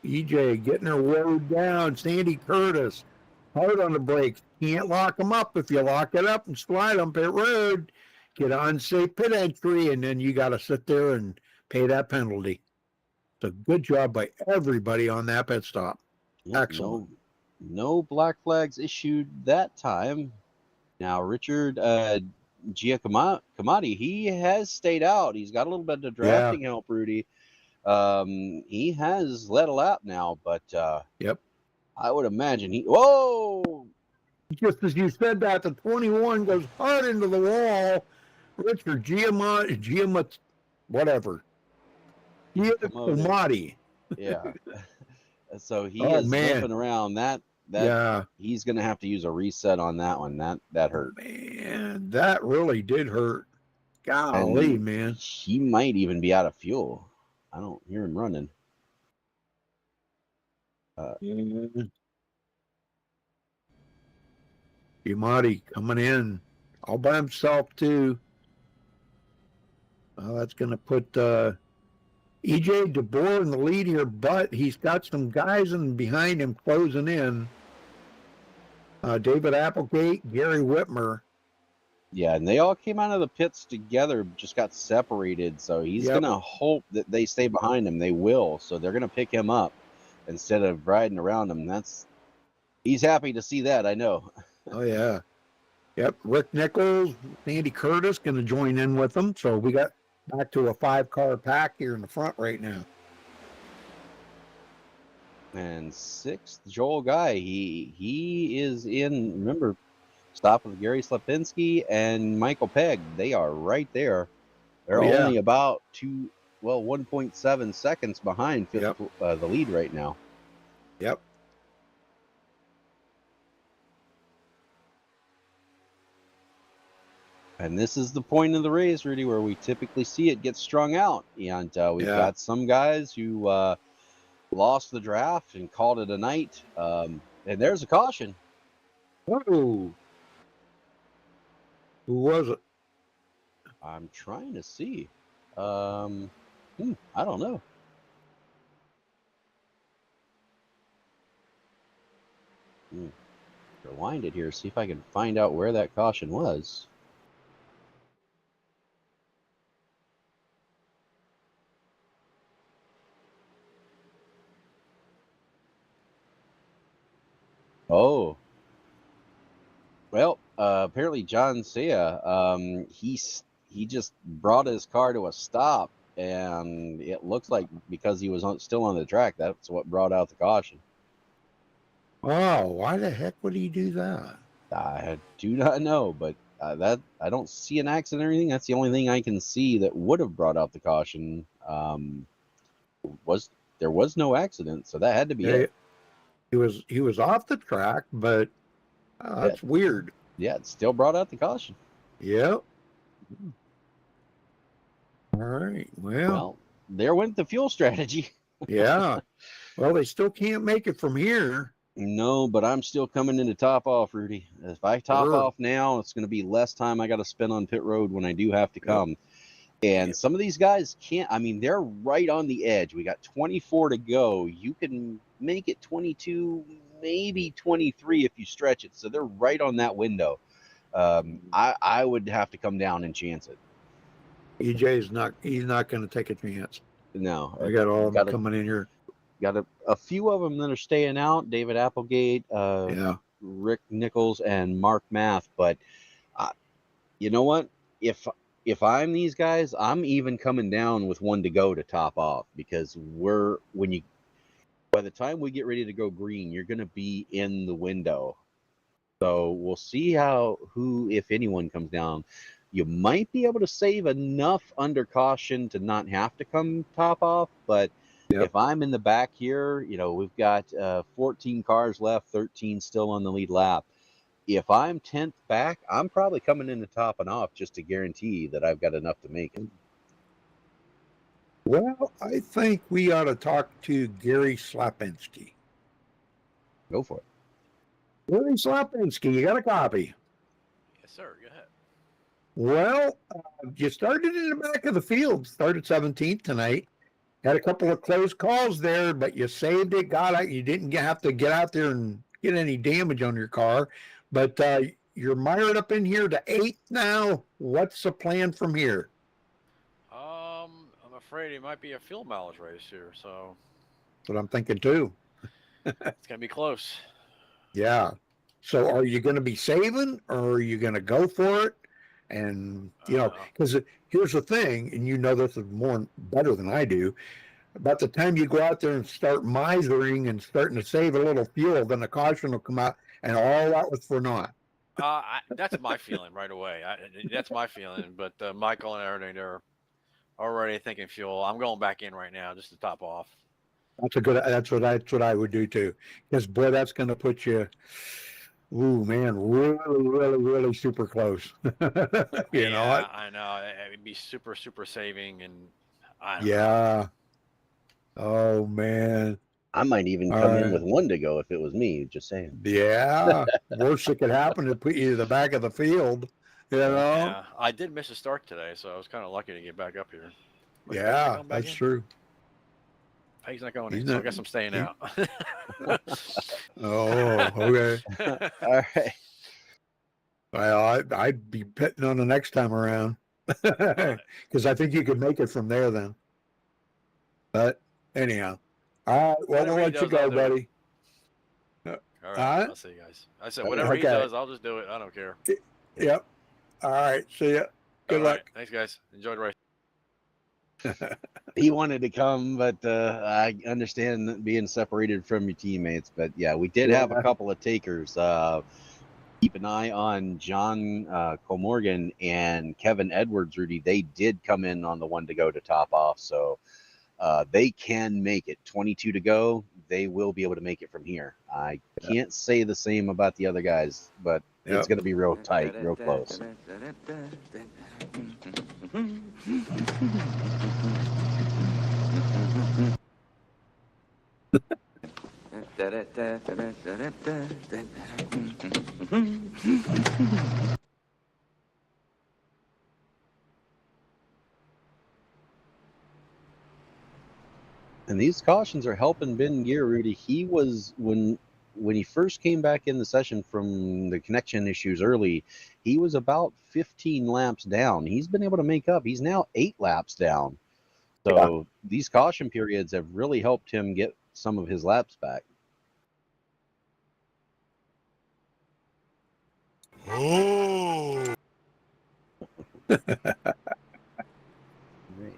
[SPEAKER 1] EJ getting her rode down. Sandy Curtis hard on the brakes. Can't lock them up. If you lock it up and slide on pit road, get unsafe pit entry, and then you got to sit there and pay that penalty. It's a good job by everybody on that pit stop. Excellent.
[SPEAKER 2] No black flags issued that time. Now, Richard Giacomotti, he has stayed out. He's got a little bit of drafting help, Rudy. He has led a lap now, but I would imagine whoa!
[SPEAKER 1] Just as you said that, the 21 goes hard into the wall. Richard Giacomotti.
[SPEAKER 2] Yeah. So he is jumping around that. He's going to have to use a reset on that one. That hurt.
[SPEAKER 1] Man, that really did hurt. Golly, man.
[SPEAKER 2] He might even be out of fuel. I don't hear him running.
[SPEAKER 1] Giamatti coming in all by himself, too. That's going to put EJ DeBoer in the lead here, but he's got some guys behind him closing in. David Applegate, Gary Whitmer.
[SPEAKER 2] Yeah, and they all came out of the pits together, just got separated. So he's going to hope that they stay behind him. They will. So they're going to pick him up instead of riding around him. He's happy to see that, I know.
[SPEAKER 1] Oh, yeah. Yep, Rick Nichols, Andy Curtis going to join in with them. So we got back to a 5-car pack here in the front right now.
[SPEAKER 2] And 6th, Joel Guy. He is in, remember, stop with Gary Slapinski and Michael Pegg. They are right there. They're only about 1.7 seconds behind the lead right now.
[SPEAKER 1] Yep.
[SPEAKER 2] And this is the point of the race, Rudy, where we typically see it get strung out. And we've got some guys who lost the draft and called it a night. And there's a caution.
[SPEAKER 1] Whoa. Who was it?
[SPEAKER 2] I'm trying to see. I don't know. Rewind it here, see if I can find out where that caution was. Oh. Well, apparently John Saya, he just brought his car to a stop, and it looks like because he was still on the track, that's what brought out the caution.
[SPEAKER 1] Oh, why the heck would he do that?
[SPEAKER 2] I do not know, but that I don't see an accident or anything. That's the only thing I can see that would have brought out the caution. There was no accident, so that had to be it.
[SPEAKER 1] He was off the track, but that's weird.
[SPEAKER 2] Yeah, it still brought out the caution.
[SPEAKER 1] Yep. All right.
[SPEAKER 2] Well, there went the fuel strategy.
[SPEAKER 1] Yeah. Well, they still can't make it from here.
[SPEAKER 2] No, but I'm still coming into top off, Rudy. If I top off now, it's going to be less time I got to spend on pit road when I do have to come. And some of these guys can't. I mean, they're right on the edge. We got 24 to go. You can make it 22, maybe 23 if you stretch it. So they're right on that window. I would have to come down and chance it.
[SPEAKER 1] EJ's not. He's not going to take a chance.
[SPEAKER 2] No,
[SPEAKER 1] I got all of them coming in here.
[SPEAKER 2] Got a few of them that are staying out. David Applegate, Rick Nichols, and Mark Math. But you know what? If I'm these guys, I'm even coming down with one to go to top off, because by the time we get ready to go green, you're going to be in the window. So we'll see who, if anyone, comes down. You might be able to save enough under caution to not have to come top off, but if I'm in the back here, we've got 14 cars left, 13 still on the lead lap. If I'm 10th back, I'm probably coming in the top and off just to guarantee that I've got enough to make it.
[SPEAKER 1] Well, I think we ought to talk to Gary Slapinski.
[SPEAKER 2] Go for it.
[SPEAKER 1] Gary Slapinski, you got a copy?
[SPEAKER 6] Yes, sir. Go ahead.
[SPEAKER 1] Well, you started in the back of the field, started 17th tonight. Had a couple of close calls there, but you saved it, got out. You didn't have to get out there and get any damage on your car. But you're mired up in here to 8th now. What's the plan from here?
[SPEAKER 6] I'm afraid it might be a field mileage race here, so
[SPEAKER 1] That's what I'm thinking too.
[SPEAKER 6] it's gonna be close.
[SPEAKER 1] Yeah. So are you going to be saving, or are you going to go for it? And because here's the thing, and this is better than I do. About the time you go out there and start misering and starting to save a little fuel, then the caution will come out, and all that was for naught.
[SPEAKER 6] That's my feeling right away. That's my feeling. But Michael and everything, they're already thinking fuel. I'm going back in right now just to top off.
[SPEAKER 1] That's what I would do too. Because boy, that's going to put you. Ooh, man, really, really, really super close. You know what?
[SPEAKER 6] I know. It'd be super, super saving, and I don't
[SPEAKER 1] know. Oh, man.
[SPEAKER 2] I might even come in with one to go if it was me, just saying.
[SPEAKER 1] Yeah. Worst that could happen is put you to the back of the field,
[SPEAKER 6] Yeah, I did miss a start today, so I was kind of lucky to get back up here.
[SPEAKER 1] Yeah, that's true.
[SPEAKER 6] He's not going in, so I guess I'm staying out.
[SPEAKER 1] Oh, okay.
[SPEAKER 2] All right.
[SPEAKER 1] Well, I'd be pitting on the next time around, because I think you could make it from there then. But anyhow, all right. Well, we'll let you go, buddy.
[SPEAKER 6] All right. I'll see you guys. I said whatever he does, I'll just do it. I don't care.
[SPEAKER 1] Yep. All right. See ya. Good luck.
[SPEAKER 6] Thanks, guys. Enjoy the race.
[SPEAKER 2] He wanted to come, but I understand being separated from your teammates. But yeah, we did have a couple of takers. Keep an eye on John Colmorgan and Kevin Edwards, Rudy. They did come in on the one to go to top off, so they can make it. 22 to go. They will be able to make it from here. I can't say the same about the other guys, but it's going to be real tight, real close. And these cautions are helping Ben Gear, Rudy. He was, when he first came back in the session from the connection issues early, he was about 15 laps down. He's been able to make up. He's now 8 laps down. So these caution periods have really helped him get some of his laps back.
[SPEAKER 1] Oh.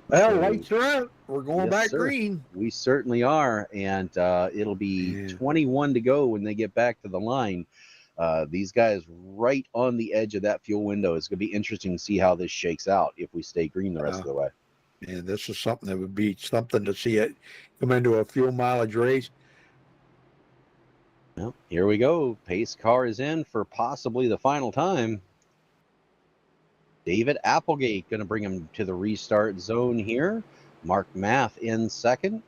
[SPEAKER 1] Well, lights are out. We're going back green.
[SPEAKER 2] We certainly are, and it'll be 21 to go when they get back to the line. These guys right on the edge of that fuel window. It's going to be interesting to see how this shakes out if we stay green the rest of the way.
[SPEAKER 1] And this is something that would be something to see it come into a fuel mileage race.
[SPEAKER 2] Well, here we go. Pace car is in for possibly the final time. David Applegate going to bring him to the restart zone here. Mark Math in second.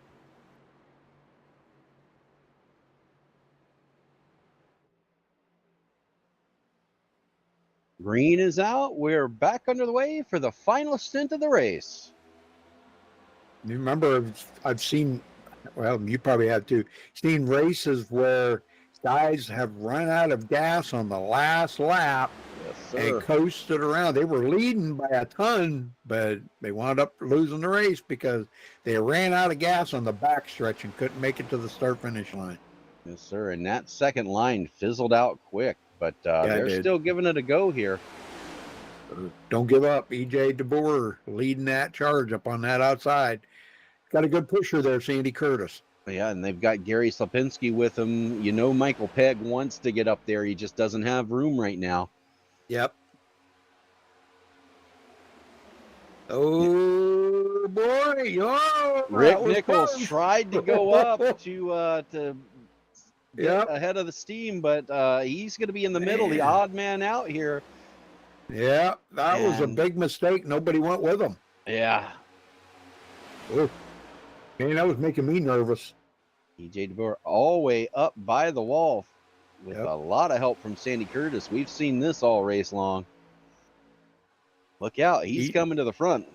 [SPEAKER 2] Green is out. We're back under the way for the final stint of the race.
[SPEAKER 1] You remember, I've seen, well, you probably have too, seen races where guys have run out of gas on the last lap and coasted around. They were leading by a ton, but they wound up losing the race because they ran out of gas on the backstretch and couldn't make it to the start-finish line.
[SPEAKER 2] Yes, sir. And that second line fizzled out quick, but they're still giving it a go here.
[SPEAKER 1] Don't give up. EJ DeBoer leading that charge up on that outside. Got a good pusher there, Sandy Curtis.
[SPEAKER 2] Yeah, and they've got Gary Slapinski with them. You know, Michael Pegg wants to get up there. He just doesn't have room right now.
[SPEAKER 1] Yep. Oh, boy. Oh,
[SPEAKER 2] Rick Nichols tried to go up to get ahead of the steam, but he's going to be in the middle, the odd man out here.
[SPEAKER 1] Yeah, that was a big mistake. Nobody went with him.
[SPEAKER 2] Yeah.
[SPEAKER 1] Ooh. Man, that was making me nervous.
[SPEAKER 2] EJ DeBoer all the way up by the wall with a lot of help from Sandy Curtis. We've seen this all race long. Look out. He's coming to the front.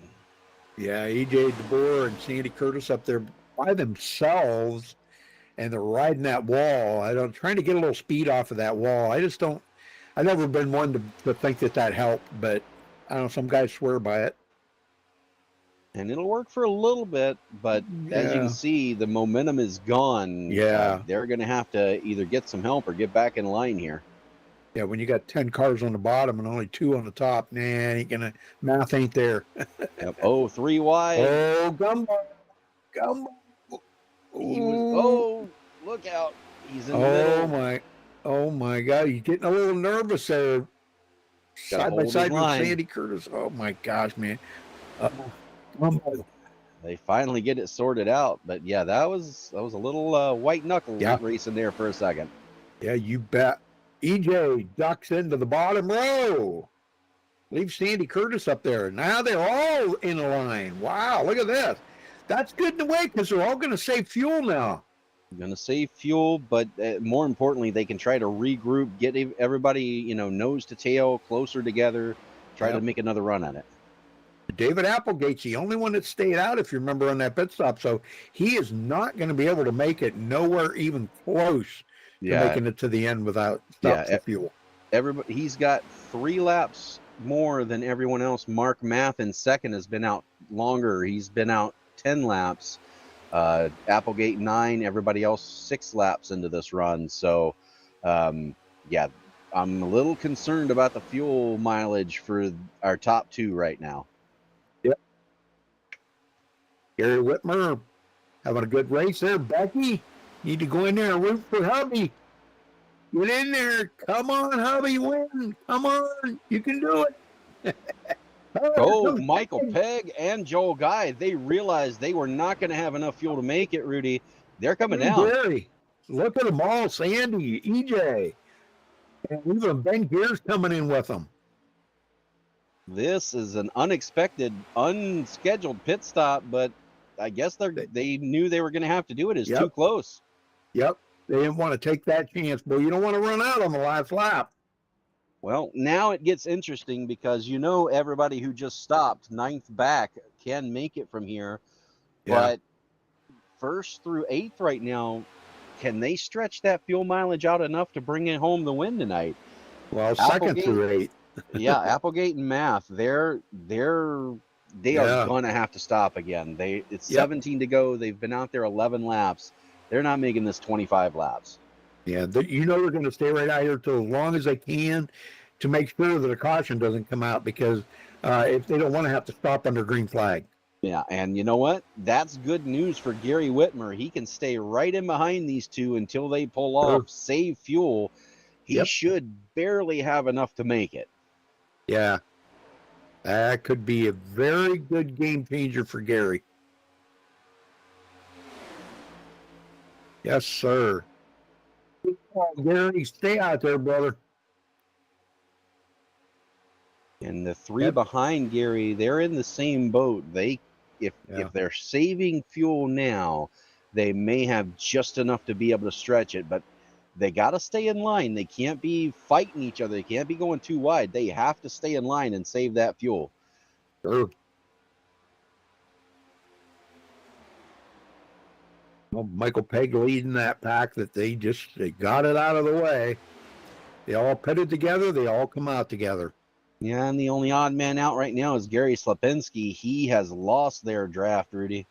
[SPEAKER 1] Yeah, EJ DeBoer and Sandy Curtis up there by themselves, and they're riding that wall. I'm trying to get a little speed off of that wall. I've never been one to think that helped, but I don't know, some guys swear by it.
[SPEAKER 2] And it'll work for a little bit, but as you can see, the momentum is gone.
[SPEAKER 1] Yeah.
[SPEAKER 2] They're going to have to either get some help or get back in line here.
[SPEAKER 1] Yeah, when you got 10 cars on the bottom and only 2 on the top, math ain't there.
[SPEAKER 2] Yep. Oh, 3 wide.
[SPEAKER 1] Oh, Gumbo.
[SPEAKER 2] Look out. He's in the middle.
[SPEAKER 1] Oh my God, he's getting a little nervous there. Side by side with Sandy Curtis. Oh my gosh, man.
[SPEAKER 2] They finally get it sorted out, but yeah, that was a little white knuckle racing there for a second.
[SPEAKER 1] Yeah, you bet. EJ ducks into the bottom row. Leave Sandy Curtis up there. Now they're all in a line. Wow, look at this. That's good in a way because they're all going to save fuel now.
[SPEAKER 2] Going to save fuel, but more importantly, they can try to regroup, get everybody, nose to tail, closer together, try to make another run at it.
[SPEAKER 1] David Applegate's the only one that stayed out, if you remember, on that pit stop. So he is not going to be able to make it nowhere even close to making it to the end without stops of fuel.
[SPEAKER 2] He's got 3 laps more than everyone else. Mark Math in second has been out longer. He's been out 10 laps. Applegate 9, everybody else 6 laps into this run. So, I'm a little concerned about the fuel mileage for our top 2 right now.
[SPEAKER 1] Yep. Gary Whitmer having a good race there. Becky, need to go in there and root for hubby. Get in there. Come on, hubby, win. Come on. You can do it.
[SPEAKER 2] Michael Pegg and Joel Guy, they realized they were not going to have enough fuel to make it, Rudy. They're coming down.
[SPEAKER 1] Gary, look at them all. Sandy, EJ, and even Ben Gears coming in with them.
[SPEAKER 2] This is an unexpected, unscheduled pit stop, but I guess they knew they were going to have to do it. It's too close.
[SPEAKER 1] Yep. They didn't want to take that chance. But you don't want to run out on the last lap.
[SPEAKER 2] Well, now it gets interesting because everybody who just stopped 9th back can make it from here. Yeah. But 1st through 8th right now, can they stretch that fuel mileage out enough to bring it home the win tonight?
[SPEAKER 1] Well, 2nd through 8th.
[SPEAKER 2] Applegate and Math, they are going to have to stop again. It's 17 to go. They've been out there 11 laps. They're not making this 25 laps.
[SPEAKER 1] Yeah, they're going to stay right out here till as long as they can to make sure that a caution doesn't come out because if they don't want to have to stop under green flag.
[SPEAKER 2] Yeah, and you know what? That's good news for Gary Whitmer. He can stay right in behind these 2 until they pull off, save fuel. he should barely have enough to make it.
[SPEAKER 1] Yeah. That could be a very good game changer for Gary. Yes, sir. Gary, stay out there, brother.
[SPEAKER 2] And the three behind Gary, they're in the same boat. If they're saving fuel now, they may have just enough to be able to stretch it, but they got to stay in line. They can't be fighting each other. They can't be going too wide. They have to stay in line and save that fuel.
[SPEAKER 1] Sure. Well, Michael Pegg leading that pack that they got it out of the way. They all pitted together. They all come out together.
[SPEAKER 2] Yeah, and the only odd man out right now is Gary Slapinski. He has lost their draft, Rudy.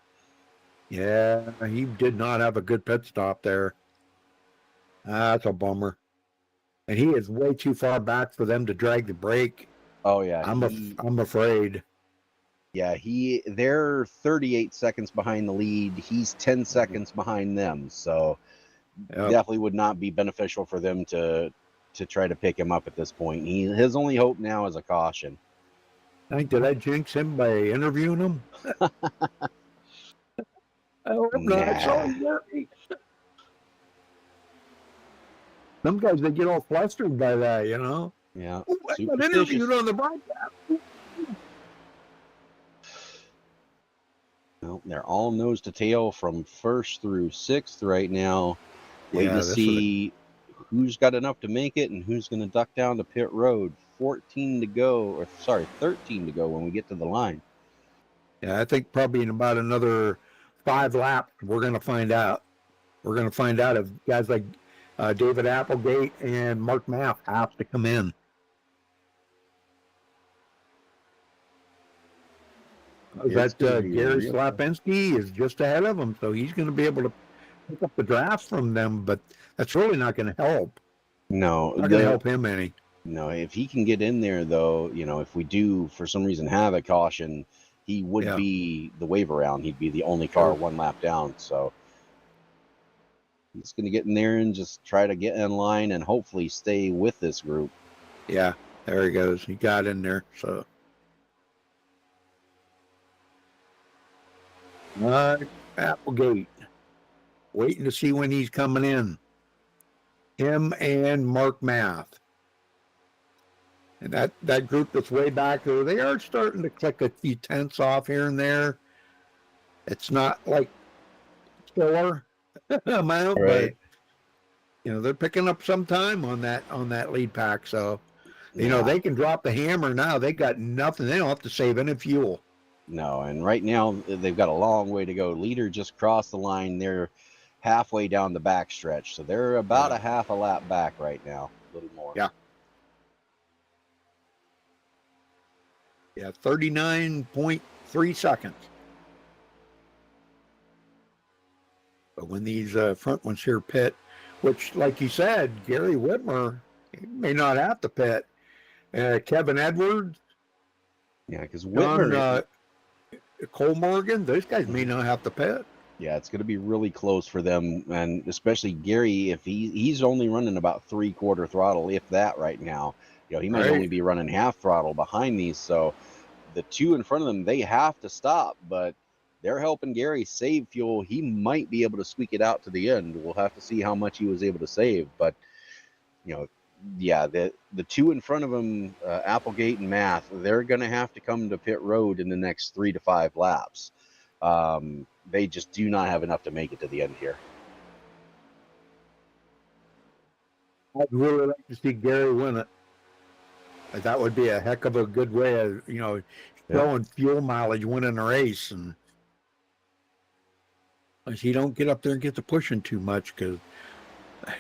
[SPEAKER 1] Yeah, he did not have a good pit stop there. That's a bummer. And he is way too far back for them to drag the brake.
[SPEAKER 2] Oh yeah,
[SPEAKER 1] I'm afraid.
[SPEAKER 2] Yeah, they're 38 seconds behind the lead. He's 10 seconds behind them, so definitely would not be beneficial for them to try to pick him up at this point. His only hope now is a caution.
[SPEAKER 1] Did I jinx him by interviewing him? I hope not. Sorry. Some guys, they get all flustered by that, you know?
[SPEAKER 2] Yeah.
[SPEAKER 1] I got interviewed on the broadcast.
[SPEAKER 2] Well, they're all nose to tail from first through sixth right now. Waiting to see who's got enough to make it and who's going to duck down to pit road. 13 to go when we get to the line.
[SPEAKER 1] Yeah, I think probably in about another 5 laps, we're going to find out. We're going to find out if guys like David Applegate and Mark Maff have to come in. Gary Slapinski is just ahead of him, so he's going to be able to pick up the draft from them, but that's really not going to help.
[SPEAKER 2] No.
[SPEAKER 1] Not going to help him any.
[SPEAKER 2] No, if he can get in there, though, if we do, for some reason, have a caution, he would be the wave around. He'd be the only car 1 lap down, so he's going to get in there and just try to get in line and hopefully stay with this group.
[SPEAKER 1] Yeah, there he goes. He got in there, so. Applegate. Waiting to see when he's coming in. Him and Mark Math. And that group that's way back there, they are starting to click a few tenths off here and there. It's not like killer amount, but they're picking up some time on that lead pack. So they can drop the hammer now. They got nothing. They don't have to save any fuel.
[SPEAKER 2] No, and right now they've got a long way to go. Leader just crossed the line. They're halfway down the back stretch, so they're about a half a lap back right now, a little more.
[SPEAKER 1] Yeah. Yeah, 39.3 seconds. But when these front ones here pit, which, like you said, Gary Whitmer, he may not have to pit. Kevin Edwards.
[SPEAKER 2] Yeah, because Whitmer...
[SPEAKER 1] Cole Morgan, those guys may not have to pit.
[SPEAKER 2] Yeah, it's going to be really close for them, and especially Gary, if he's only running about 3/4 throttle, if that, right now. He might only be running half throttle behind these, so the 2 in front of them, they have to stop, but they're helping Gary save fuel. He might be able to squeak it out to the end. We'll have to see how much he was able to save, but the 2 in front of him, Applegate and Math, they're going to have to come to pit road in the next 3 to 5 laps. They just do not have enough to make it to the end here.
[SPEAKER 1] I'd really like to see Gary win it. That would be a heck of a good way of, showing fuel mileage winning a race. And you don't get up there and get to pushing too much because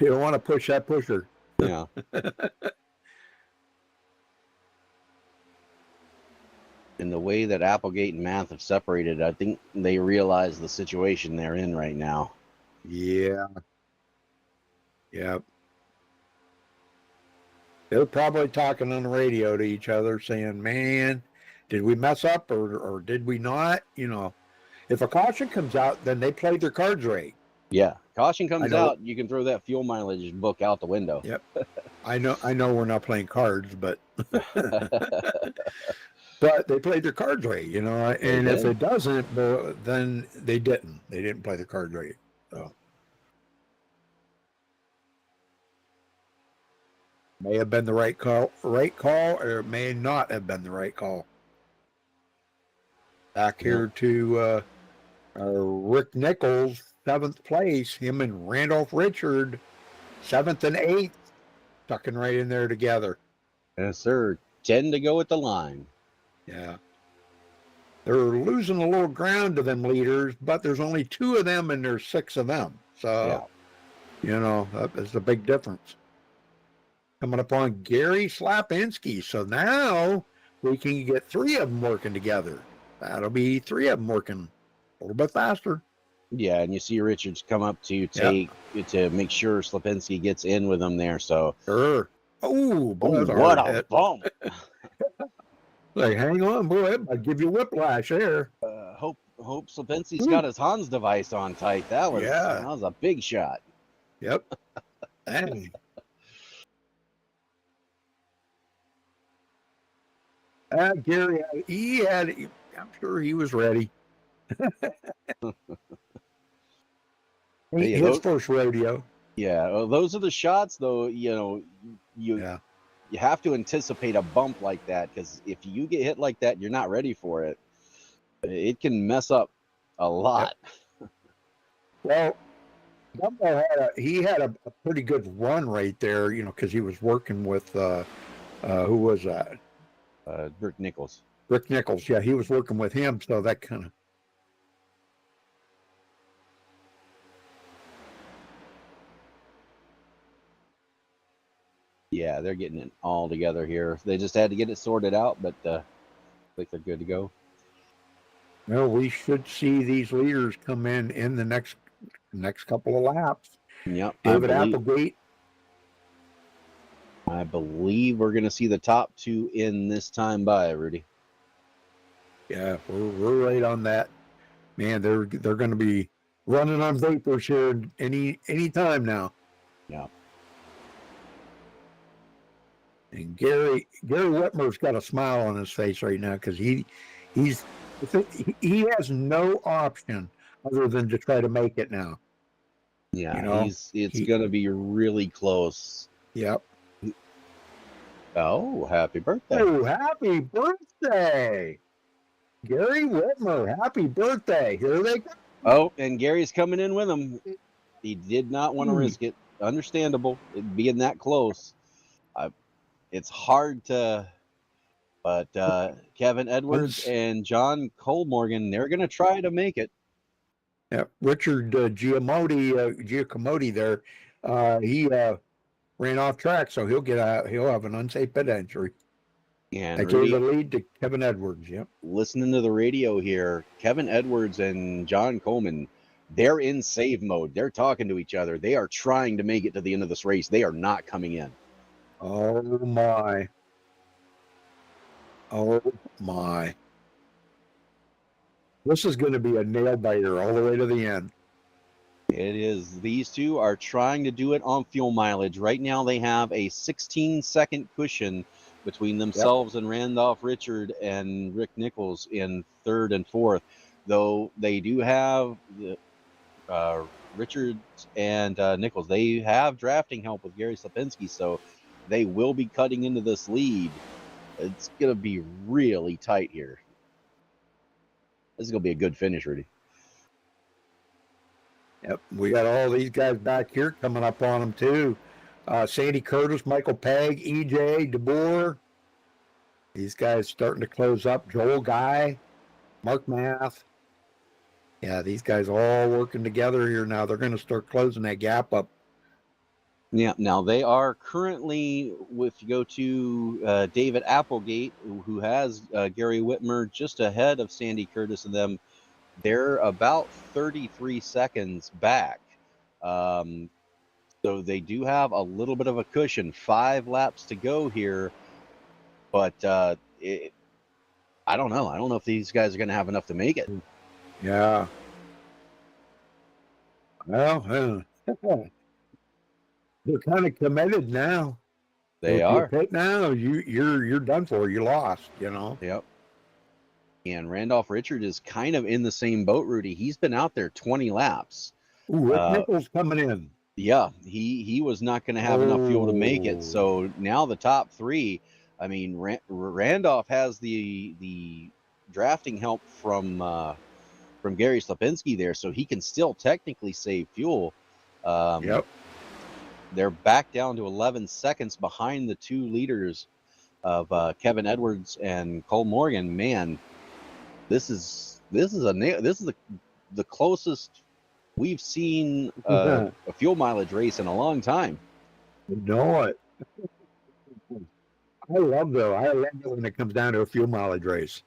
[SPEAKER 1] you don't want to push that pusher.
[SPEAKER 2] Yeah. In the way that Applegate and Math have separated, I think they realize the situation they're in right now.
[SPEAKER 1] Yeah. Yep. They're probably talking on the radio to each other saying, man, did we mess up or did we not? If a caution comes out, then they play their cards right.
[SPEAKER 2] Yeah. Caution comes out, you can throw that fuel mileage book out the window.
[SPEAKER 1] Yep. I know we're not playing cards, but but they played their cards right, you know. And if it doesn't, then they didn't. They didn't play the cards right. So may have been the right call, or it may not have been the right call. Back here to Rick Nichols, 7th place. Him and Randolph Richard, 7th and 8th, tucking right in there together.
[SPEAKER 2] Yes, sir. 10 to go at the line.
[SPEAKER 1] Yeah. They're losing a little ground to them leaders, but there's only 2 of them and there's 6 of them. So, you know, that's a big difference. Coming up on Gary Slapinski. So now we can get 3 of them working together. That'll be 3 of them working a little bit faster.
[SPEAKER 2] Yeah, and you see Richards come up to take to make sure Slapinski gets in with him there. So
[SPEAKER 1] sure. Oh, boy,
[SPEAKER 2] what a bump!
[SPEAKER 1] Like, hang on, boy, I'd give you whiplash there.
[SPEAKER 2] Hope Slapinski's got his Hans device on tight. That was a big shot.
[SPEAKER 1] Yep. Dang. Gary, I'm sure he was ready. His first rodeo.
[SPEAKER 2] Yeah, those are the shots, though. You know, you have to anticipate a bump like that, because if you get hit like that, you're not ready for it. It can mess up a lot.
[SPEAKER 1] Yep. Well, Dumbo had a pretty good run right there, you know, because he was working with who was that?
[SPEAKER 2] Rick Nichols.
[SPEAKER 1] Rick Nichols, yeah, he was working with him, so that kind of.
[SPEAKER 2] Yeah, they're getting it all together here. They just had to get it sorted out, but I think they're good to go.
[SPEAKER 1] Well, we should see these leaders come in the next couple of laps.
[SPEAKER 2] Yep.
[SPEAKER 1] David Applegate.
[SPEAKER 2] I believe we're going to see the top 2 in this time by, Rudy.
[SPEAKER 1] Yeah, we're right on that. Man, they're going to be running on vapors here any time now.
[SPEAKER 2] Yeah.
[SPEAKER 1] And Gary Whitmer's got a smile on his face right now because he has no option other than to try to make it now.
[SPEAKER 2] Yeah,
[SPEAKER 1] you know,
[SPEAKER 2] it's going to be really close.
[SPEAKER 1] Yep.
[SPEAKER 2] Oh, happy birthday.
[SPEAKER 1] Oh, happy birthday. Gary Whitmer, happy birthday. Here they go.
[SPEAKER 2] Oh, and Gary's coming in with him. He did not want to risk it. Understandable. It being that close. It's hard to, but Kevin Edwards and John Colmorgan, they're going to try to make it.
[SPEAKER 1] Yeah, Richard Giacomotti there, he ran off track, so he'll have an unsafe pit entry.
[SPEAKER 2] And
[SPEAKER 1] I gave the lead to Kevin Edwards. Yep.
[SPEAKER 2] Listening to the radio here, Kevin Edwards and John Coleman, they're in save mode. They're talking to each other. They are trying to make it to the end of this race. They are not coming in.
[SPEAKER 1] Oh my. Oh my. This is going to be a nail biter all the way to the end.
[SPEAKER 2] It is. These 2 are trying to do it on fuel mileage. Right now they have a 16-second cushion between themselves and Randolph Richard and Rick Nichols in 3rd and 4th. Though they do have Richards and Nichols. They have drafting help with Gary Slapinski, so they will be cutting into this lead. It's going to be really tight here. This is going to be a good finish, Rudy.
[SPEAKER 1] Yep, we got all these guys back here coming up on them too. Sandy Curtis, Michael Pegg, EJ, DeBoer. These guys starting to close up. Joel Guy, Mark Math. Yeah, these guys all working together here now. They're going to start closing that gap up.
[SPEAKER 2] Yeah, now they are currently, if you go to David Applegate, who has Gary Whitmer just ahead of Sandy Curtis and them, they're about 33 seconds back. So they do have a little bit of a cushion. 5 laps to go here, but I don't know. I don't know if these guys are going to have enough to make it.
[SPEAKER 1] Yeah. Well, they're kind of committed now.
[SPEAKER 2] They
[SPEAKER 1] If you
[SPEAKER 2] are.
[SPEAKER 1] pit now, you're done for. You lost. You know.
[SPEAKER 2] Yep. And Randolph Richard is kind of in the same boat, Rudy. He's been out there 20 laps.
[SPEAKER 1] Ooh, Rick Nichols coming in.
[SPEAKER 2] Yeah, he was not going to have enough fuel to make it.
[SPEAKER 1] Oh.
[SPEAKER 2] So now the top three. I mean, Randolph has the drafting help from Gary Slapinski there, so he can still technically save fuel.
[SPEAKER 1] Yep.
[SPEAKER 2] They're back down to 11 seconds behind the 2 leaders of Kevin Edwards and Cole Morgan. Man, this is the closest we've seen a fuel mileage race in a long time.
[SPEAKER 1] You know it. I love it when it comes down to a fuel mileage race.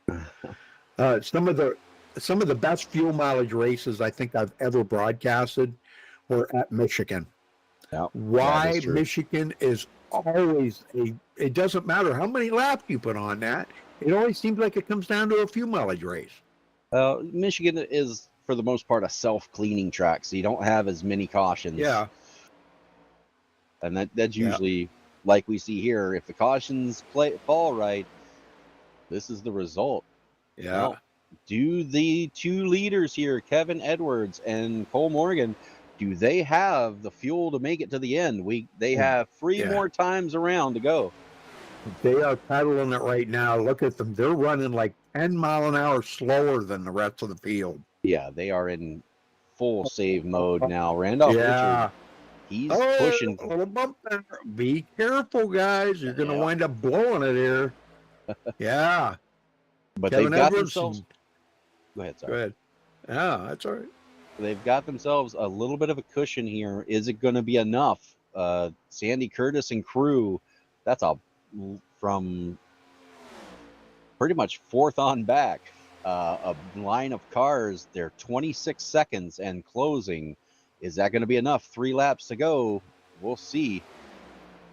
[SPEAKER 1] Some of the best fuel mileage races I think I've ever broadcasted were at Michigan.
[SPEAKER 2] Yeah,
[SPEAKER 1] Why Michigan is always it doesn't matter how many laps you put on that, it always seems like it comes down to a fuel mileage race.
[SPEAKER 2] Michigan is, for the most part, a self-cleaning track, so you don't have as many cautions.
[SPEAKER 1] Yeah.
[SPEAKER 2] And that's usually like we see here. If the cautions fall right, this is the result.
[SPEAKER 1] Yeah.
[SPEAKER 2] Well, do the 2 leaders here, Kevin Edwards and Cole Morgan, do they have the fuel to make it to the end? They have 3 more times around to go.
[SPEAKER 1] They are pedaling it right now. Look at them. They're running like 10 mile an hour slower than the rest of the field.
[SPEAKER 2] Yeah, they are in full save mode now. Randolph Richard, he's pushing.
[SPEAKER 1] A little bump there. Be careful, guys. You're going to wind up blowing it here. Yeah.
[SPEAKER 2] But
[SPEAKER 1] Kevin
[SPEAKER 2] they've got
[SPEAKER 1] Edwards
[SPEAKER 2] themselves. Go ahead, sorry.
[SPEAKER 1] Go ahead. Yeah, that's all right.
[SPEAKER 2] They've got themselves a little bit of a cushion here. Is it going to be enough? Sandy Curtis and crew, that's from pretty much 4th on back. A line of cars, they're 26 seconds and closing. Is that going to be enough? 3 laps to go. We'll see.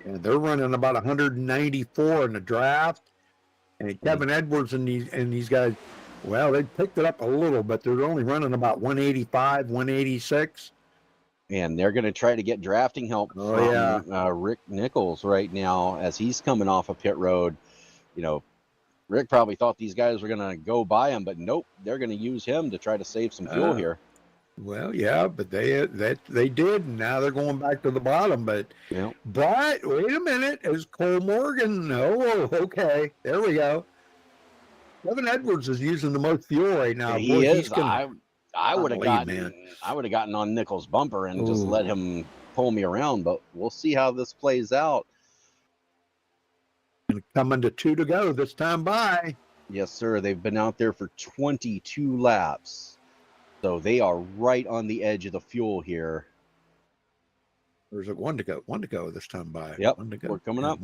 [SPEAKER 1] Yeah, they're running about 194 in the draft. And Kevin Edwards and these guys, well, they picked it up a little, but they're only running about 185, 186.
[SPEAKER 2] And they're going to try to get drafting help from Rick Nichols right now as he's coming off of pit road. You know, Rick probably thought these guys were going to go by him, but nope, they're going to use him to try to save some fuel here.
[SPEAKER 1] Well, yeah, but they did, and now they're going back to the bottom. But but wait a minute, is Cole Morgan? Oh, okay, there we go. Kevin Edwards is using the most fuel right now.
[SPEAKER 2] Yeah, he is. I would have gotten on Nichols' bumper and just let him pull me around, but we'll see how this plays out.
[SPEAKER 1] And coming to 2 to go this time by.
[SPEAKER 2] Yes, sir. They've been out there for 22 laps. So they are right on the edge of the fuel here.
[SPEAKER 1] There's 1 to go. 1 to go this time by.
[SPEAKER 2] Yep.
[SPEAKER 1] 1 to go.
[SPEAKER 2] We're coming up.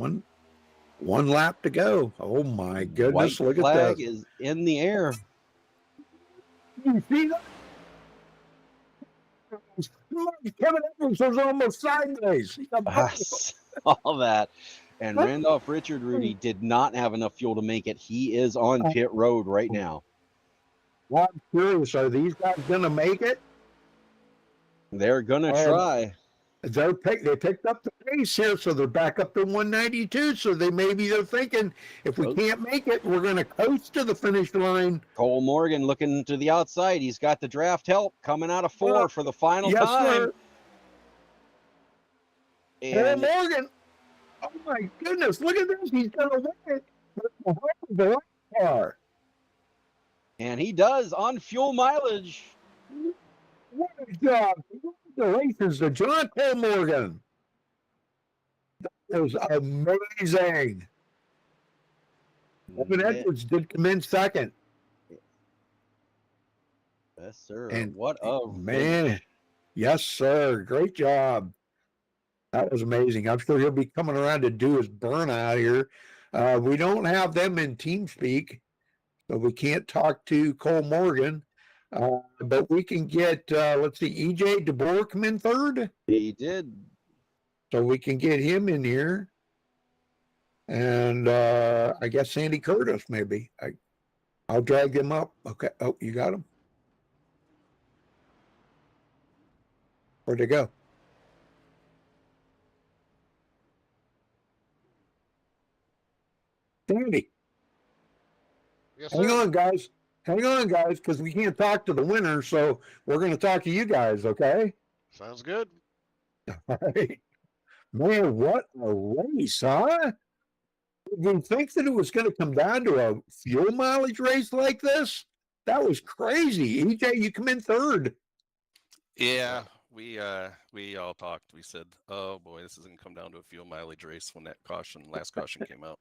[SPEAKER 1] One lap to go. Oh my goodness!
[SPEAKER 2] White
[SPEAKER 1] Look
[SPEAKER 2] flag
[SPEAKER 1] at this.
[SPEAKER 2] is in the air.
[SPEAKER 1] You see that? Kevin Edwards was almost sideways.
[SPEAKER 2] I saw that. And Randolph Richard, Rudy, did not have enough fuel to make it. He is on pit road right now.
[SPEAKER 1] Well, I'm curious. Are these guys going to make it?
[SPEAKER 2] They're going to try.
[SPEAKER 1] They picked up the pace here, so they're back up to 192. So they're thinking, if we can't make it, we're going to coast to the finish line.
[SPEAKER 2] Cole Morgan looking to the outside. He's got the draft help coming out of 4 for the final time.
[SPEAKER 1] Cole Morgan. Oh my goodness! Look at this. He's going to win it. The car.
[SPEAKER 2] And he does on fuel mileage.
[SPEAKER 1] What a job. Congratulations to John Cole Morgan. That was amazing. Kevin Edwards did come in 2nd.
[SPEAKER 2] Yes, sir.
[SPEAKER 1] And
[SPEAKER 2] what a
[SPEAKER 1] man.
[SPEAKER 2] finish.
[SPEAKER 1] Yes, sir. Great job. That was amazing. I'm sure he'll be coming around to do his burnout here. We don't have them in TeamSpeak, so we can't talk to Cole Morgan. But we can get, let's see, EJ DeBoer come in 3rd.
[SPEAKER 2] He did.
[SPEAKER 1] So we can get him in here. And I guess Sandy Curtis, maybe. I'll drag him up. Okay. Oh, you got him? Where'd they go? Danny,
[SPEAKER 7] Yes,
[SPEAKER 1] hang
[SPEAKER 7] sir.
[SPEAKER 1] on, guys. Hang on, guys, because we can't talk to the winner, so we're going to talk to you guys, okay?
[SPEAKER 7] Sounds good.
[SPEAKER 1] All right. Man, what a race, huh? Did you think that it was going to come down to a fuel mileage race like this? That was crazy. EJ, you come in third.
[SPEAKER 4] Yeah, we all talked. We said, "Oh boy, this is gonna come down to a fuel mileage race." When that last caution came out.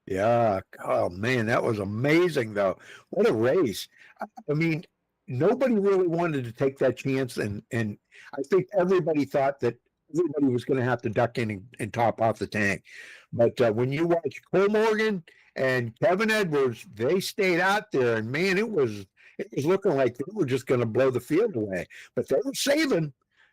[SPEAKER 1] Yeah. Oh man, that was amazing though. What a race. I mean, nobody really wanted to take that chance and I think everybody thought that everybody was going to have to duck in and top off the tank. But when you watch Cole Morgan and Kevin Edwards, they stayed out there and man, it was looking like they were just going to blow the field away. But they were saving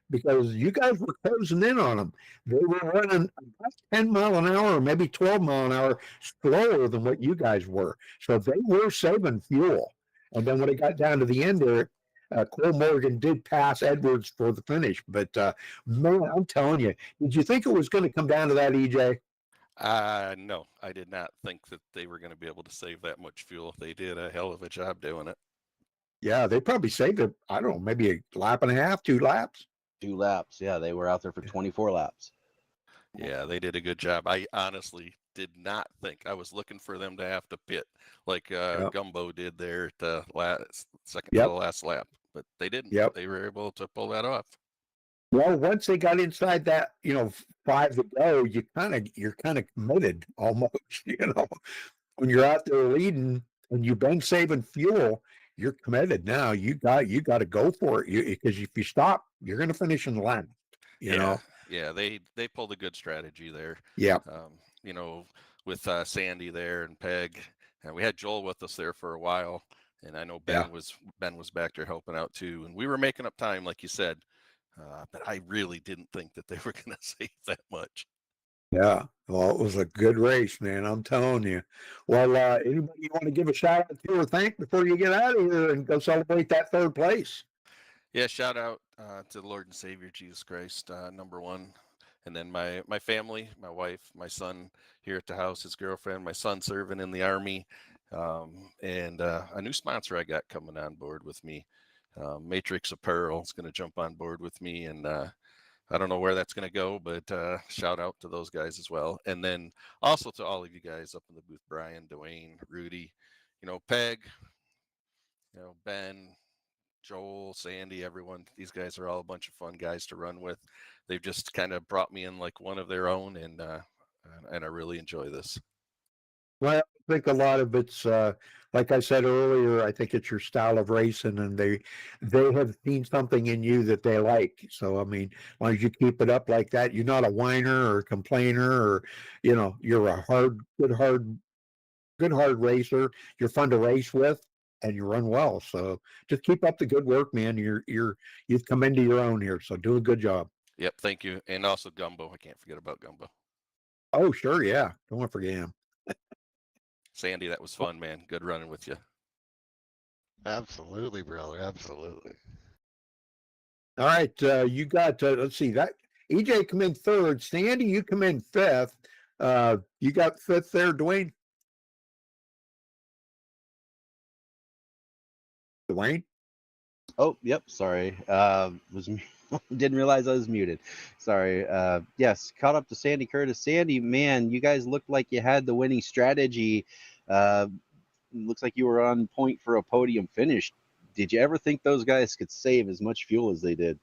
[SPEAKER 1] because you guys were closing in on them. They were running about 10 mile an hour or maybe 12 mile an hour slower than what you guys were. So they were saving fuel. And then when it got down to the end there, Cole Morgan did pass Edwards for the finish. But man, I'm telling you, did you think it was going to come down to that, EJ?
[SPEAKER 4] No, I did not think that they were going to be able to save that much fuel. They did a hell of a job doing it.
[SPEAKER 1] Yeah, they probably saved it, I don't know, maybe a lap and a half, 2 laps.
[SPEAKER 2] 2 laps. Yeah, they were out there for 24 laps.
[SPEAKER 4] Yeah, they did a good job. I honestly did not think. I was looking for them to have to pit like Gumbo did there at the second to the last lap, but they didn't.
[SPEAKER 1] Yep.
[SPEAKER 4] They were able to pull that off.
[SPEAKER 1] Well, once they got inside that, 5 to go, you're kind of committed almost, when you're out there leading and you've been saving fuel, you're committed now. You got to go for it. Because if you stop, you're going to finish in the line. You know.
[SPEAKER 4] Yeah, they pulled a good strategy there.
[SPEAKER 1] Yeah.
[SPEAKER 4] With Sandy there and Peg, and we had Joel with us there for a while, and I know Ben was back there helping out too, and we were making up time, like you said. But I really didn't think that they were going to save that much.
[SPEAKER 1] Yeah. Well, it was a good race, man. I'm telling you. Well, anybody you want to give a shout out to or thank before you get out of here and go celebrate that third place?
[SPEAKER 4] Yeah, shout out to the Lord and Savior Jesus Christ, number one. And then my family, my wife, my son here at the house, his girlfriend, my son serving in the Army, and a new sponsor I got coming on board with me. Matrix Apparel is going to jump on board with me, and I don't know where that's going to go, but shout out to those guys as well. And then also to all of you guys up in the booth, Brian, Dwayne, Rudy, Peg, Ben, Joel, Sandy, everyone. These guys are all a bunch of fun guys to run with. They've just kind of brought me in like one of their own, and I really enjoy this.
[SPEAKER 1] Well, I think a lot of it's like I said earlier. I think it's your style of racing, and they have seen something in you that they like. So I mean, as long as you keep it up like that, you're not a whiner or a complainer, or you're a good hard racer. You're fun to race with, and you run well. So just keep up the good work, man. You've come into your own here. So do a good job.
[SPEAKER 4] Yep, thank you, and also Gumbo. I can't forget about Gumbo.
[SPEAKER 1] Oh, sure, yeah. Don't want to forget him.
[SPEAKER 4] Sandy, that was fun, man. Good running with you.
[SPEAKER 7] Absolutely, brother. Absolutely.
[SPEAKER 1] All right, you got. Let's see that EJ come in third. Sandy, you come in fifth. You got fifth there, Dwayne. Dwayne.
[SPEAKER 2] Oh, yep. Sorry. Didn't realize I was muted. Sorry. Yes, caught up to Sandy Curtis. Sandy, man, you guys looked like you had the winning strategy. Looks like you were on point for a podium finish. Did you ever think those guys could save as much fuel as they did?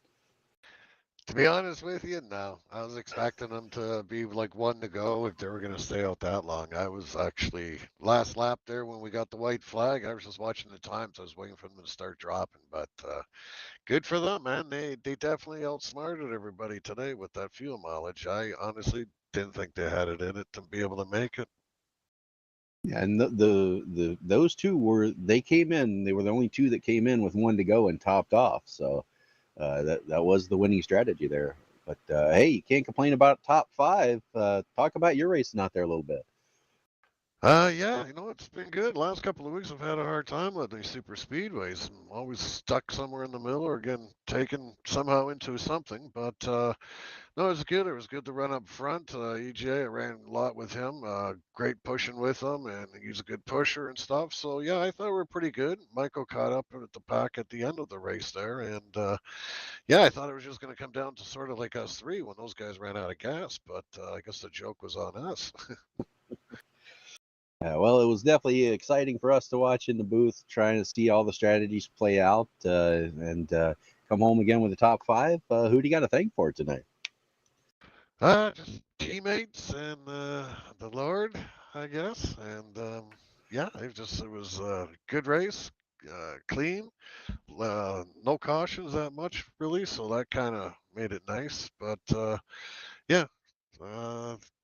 [SPEAKER 7] To be honest with you, no. I was expecting them to be like 1 to go if they were going to stay out that long. I was actually last lap there when we got the white flag. I was just watching the times. I was waiting for them to start dropping, but good for them, man. They definitely outsmarted everybody today with that fuel mileage. I honestly didn't think they had it in it to be able to make it.
[SPEAKER 2] Yeah, and those two they came in. They were the only two that came in with 1 to go and topped off. So that was the winning strategy there. But hey, you can't complain about top 5. Talk about your racing out there a little bit.
[SPEAKER 7] Yeah, it's been good. Last couple of weeks I've had a hard time with these super speedways. I'm always stuck somewhere in the middle or getting taken somehow into something. But no, it was good. It was good to run up front. EJ, I ran a lot with him. Great pushing with him, and he's a good pusher and stuff. So yeah, I thought we were pretty good. Michael caught up at the pack at the end of the race there, and yeah, I thought it was just going to come down to sort of like us three when those guys ran out of gas. But I guess the joke was on us.
[SPEAKER 2] Well, it was definitely exciting for us to watch in the booth, trying to see all the strategies play out and come home again with the top 5. Who do you got to thank for it tonight?
[SPEAKER 7] Just teammates and the Lord, I guess. And yeah, it was a good race, clean, no cautions that much really, so that kind of made it nice. But yeah,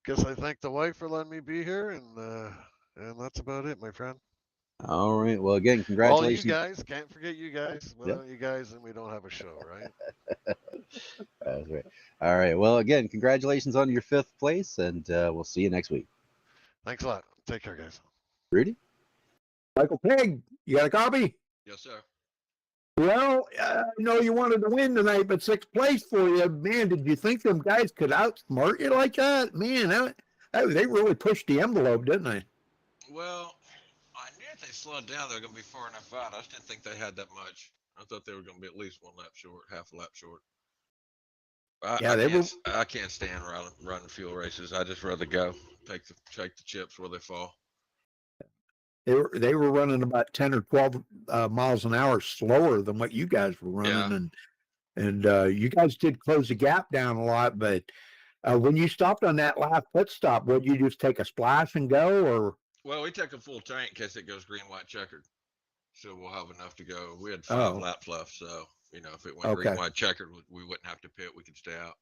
[SPEAKER 7] guess I thank the wife for letting me be here, and that's about it, my friend.
[SPEAKER 2] All right. Well, again,
[SPEAKER 7] All you
[SPEAKER 2] congratulations.
[SPEAKER 7] guys, can't forget you guys. Without you guys, then we don't have a show, right?
[SPEAKER 2] That's right. All right. Well, again, congratulations on your 5th place, and we'll see you next week.
[SPEAKER 7] Thanks a lot. Take care, guys.
[SPEAKER 2] Rudy?
[SPEAKER 1] Michael Pegg, you got a copy?
[SPEAKER 8] Yes, sir.
[SPEAKER 1] Well, I know you wanted to win tonight, but 6th place for you. Man, did you think them guys could outsmart you like that? Man, they really pushed the envelope, didn't they?
[SPEAKER 8] Well, I knew if they slowed down, they were going to be far enough out. I just didn't think they had that much. I thought they were going to be at least 1 lap short, half a lap short. I can't stand running fuel races. I just rather go take the chips where they fall.
[SPEAKER 1] They were running about 10 or 12 miles an hour slower than what you guys were running, and you guys did close the gap down a lot. But when you stopped on that last pit stop, would you just take a splash and go, or?
[SPEAKER 8] Well, we take a full tank in case it goes green, white, checkered, so we'll have enough to go. We had 5 laps left, so if it went green, white, checkered, we wouldn't have to pit. We could stay out.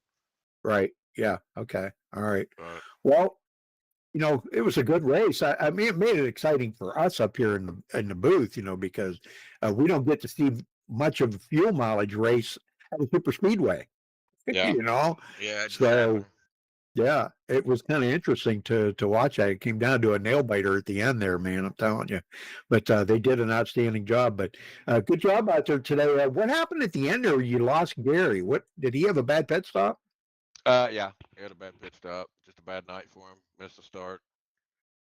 [SPEAKER 1] Right. Yeah. Okay. All right. Well, it was a good race. I mean, it made it exciting for us up here in the booth, because we don't get to see much of a fuel mileage race at a super speedway.
[SPEAKER 8] Yeah.
[SPEAKER 1] Yeah. So yeah, it was kind of interesting to watch that. It came down to a nail biter at the end there, man. I'm telling you, but they did an outstanding job. But good job out there today. What happened at the end there? You lost Gary. What did he have a bad pit stop?
[SPEAKER 8] Yeah, he had a bad pit stop. Just a bad night for him. Missed the start.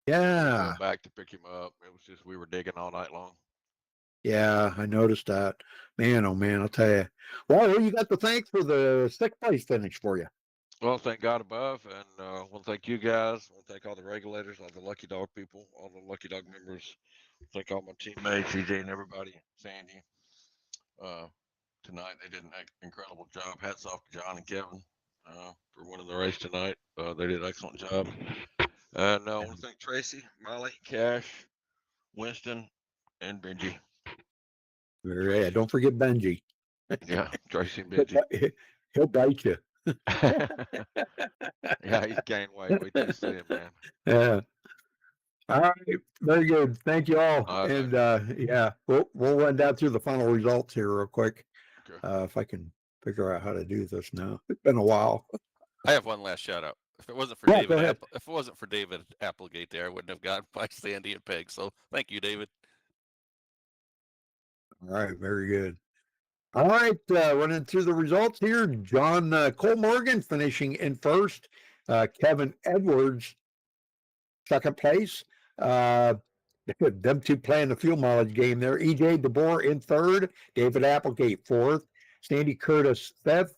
[SPEAKER 1] Yeah.
[SPEAKER 8] Went back to pick him up. It was just we were digging all night long.
[SPEAKER 1] Yeah, I noticed that. Man, oh man, I'll tell you. Well, you got the thanks for the 6th place finish for you.
[SPEAKER 8] Well, thank God above, and I want to thank you guys. I want to thank all the regulators, all the Lucky Dog people, all the Lucky Dog members. Thank all my teammates, EJ and everybody, Sandy. Tonight they did an incredible job. Hats off to John and Kevin for winning the race tonight. They did an excellent job. And I want to thank Tracy, Molly, Cash, Winston, and Benji.
[SPEAKER 1] Yeah, don't forget Benji.
[SPEAKER 8] Yeah, Tracy and Benji.
[SPEAKER 1] He'll bite you.
[SPEAKER 8] Yeah, he's gained weight. Wait till you see him, man.
[SPEAKER 1] Yeah. All right, very good. Thank you all. And yeah, we'll run down through the final results here real quick. Okay. If I can figure out how to do this now. It's been a while.
[SPEAKER 4] I have one last shout out. If it wasn't for David Applegate there, I wouldn't have gotten by Sandy and Peg. So thank you, David.
[SPEAKER 1] All right, very good. All right, running through the results here. John Cole Morgan finishing in 1st. Kevin Edwards, 2nd place. Them two playing the fuel mileage game there. EJ DeBoer in 3rd. David Applegate 4th. Sandy Curtis 5th.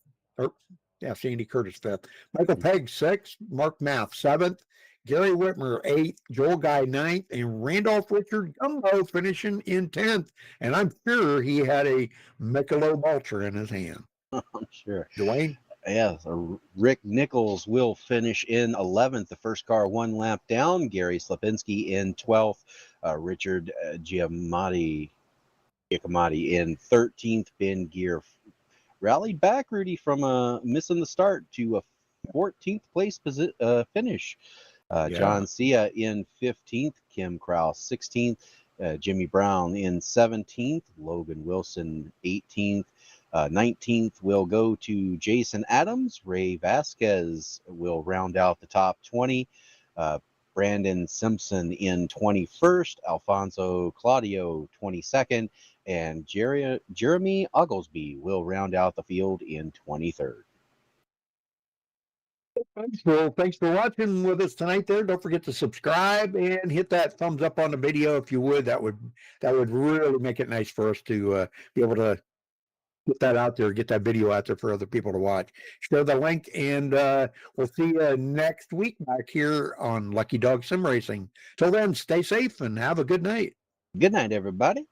[SPEAKER 1] Sandy Curtis 5th. Michael Pegg 6th. Mark Math 7th. Gary Whitmer 8th. Joel Guy 9th. And Randolph Richard Gumbo finishing in 10th. And I'm sure he had a Michelob Ultra in his hand.
[SPEAKER 2] I'm sure.
[SPEAKER 1] Dwayne?
[SPEAKER 2] Yeah, so Rick Nichols will finish in 11th. The first car 1 lap down. Gary Slapinski in 12th. Richard Giamatti in 13th. Ben Gear rallied back, Rudy, from missing the start to a 14th place finish. John Cia in 15th. Kim Krause 16th. Jimmy Brown in 17th. Logan Wilson 18th. 19th will go to Jason Adams. Ray Vasquez will round out the top 20. Brandon Simpson in 21st, Alfonso Claudio 22nd, and Jeremy Oglesby will round out the field in 23rd.
[SPEAKER 1] Thanks for watching with us tonight there. Don't forget to subscribe and hit that thumbs up on the video if you would. That would really make it nice for us to be able to get that out there, get that video out there for other people to watch. Share the link, and we'll see you next week back here on Lucky Dog Sim Racing. Till then, stay safe and have a good night.
[SPEAKER 2] Good night, everybody.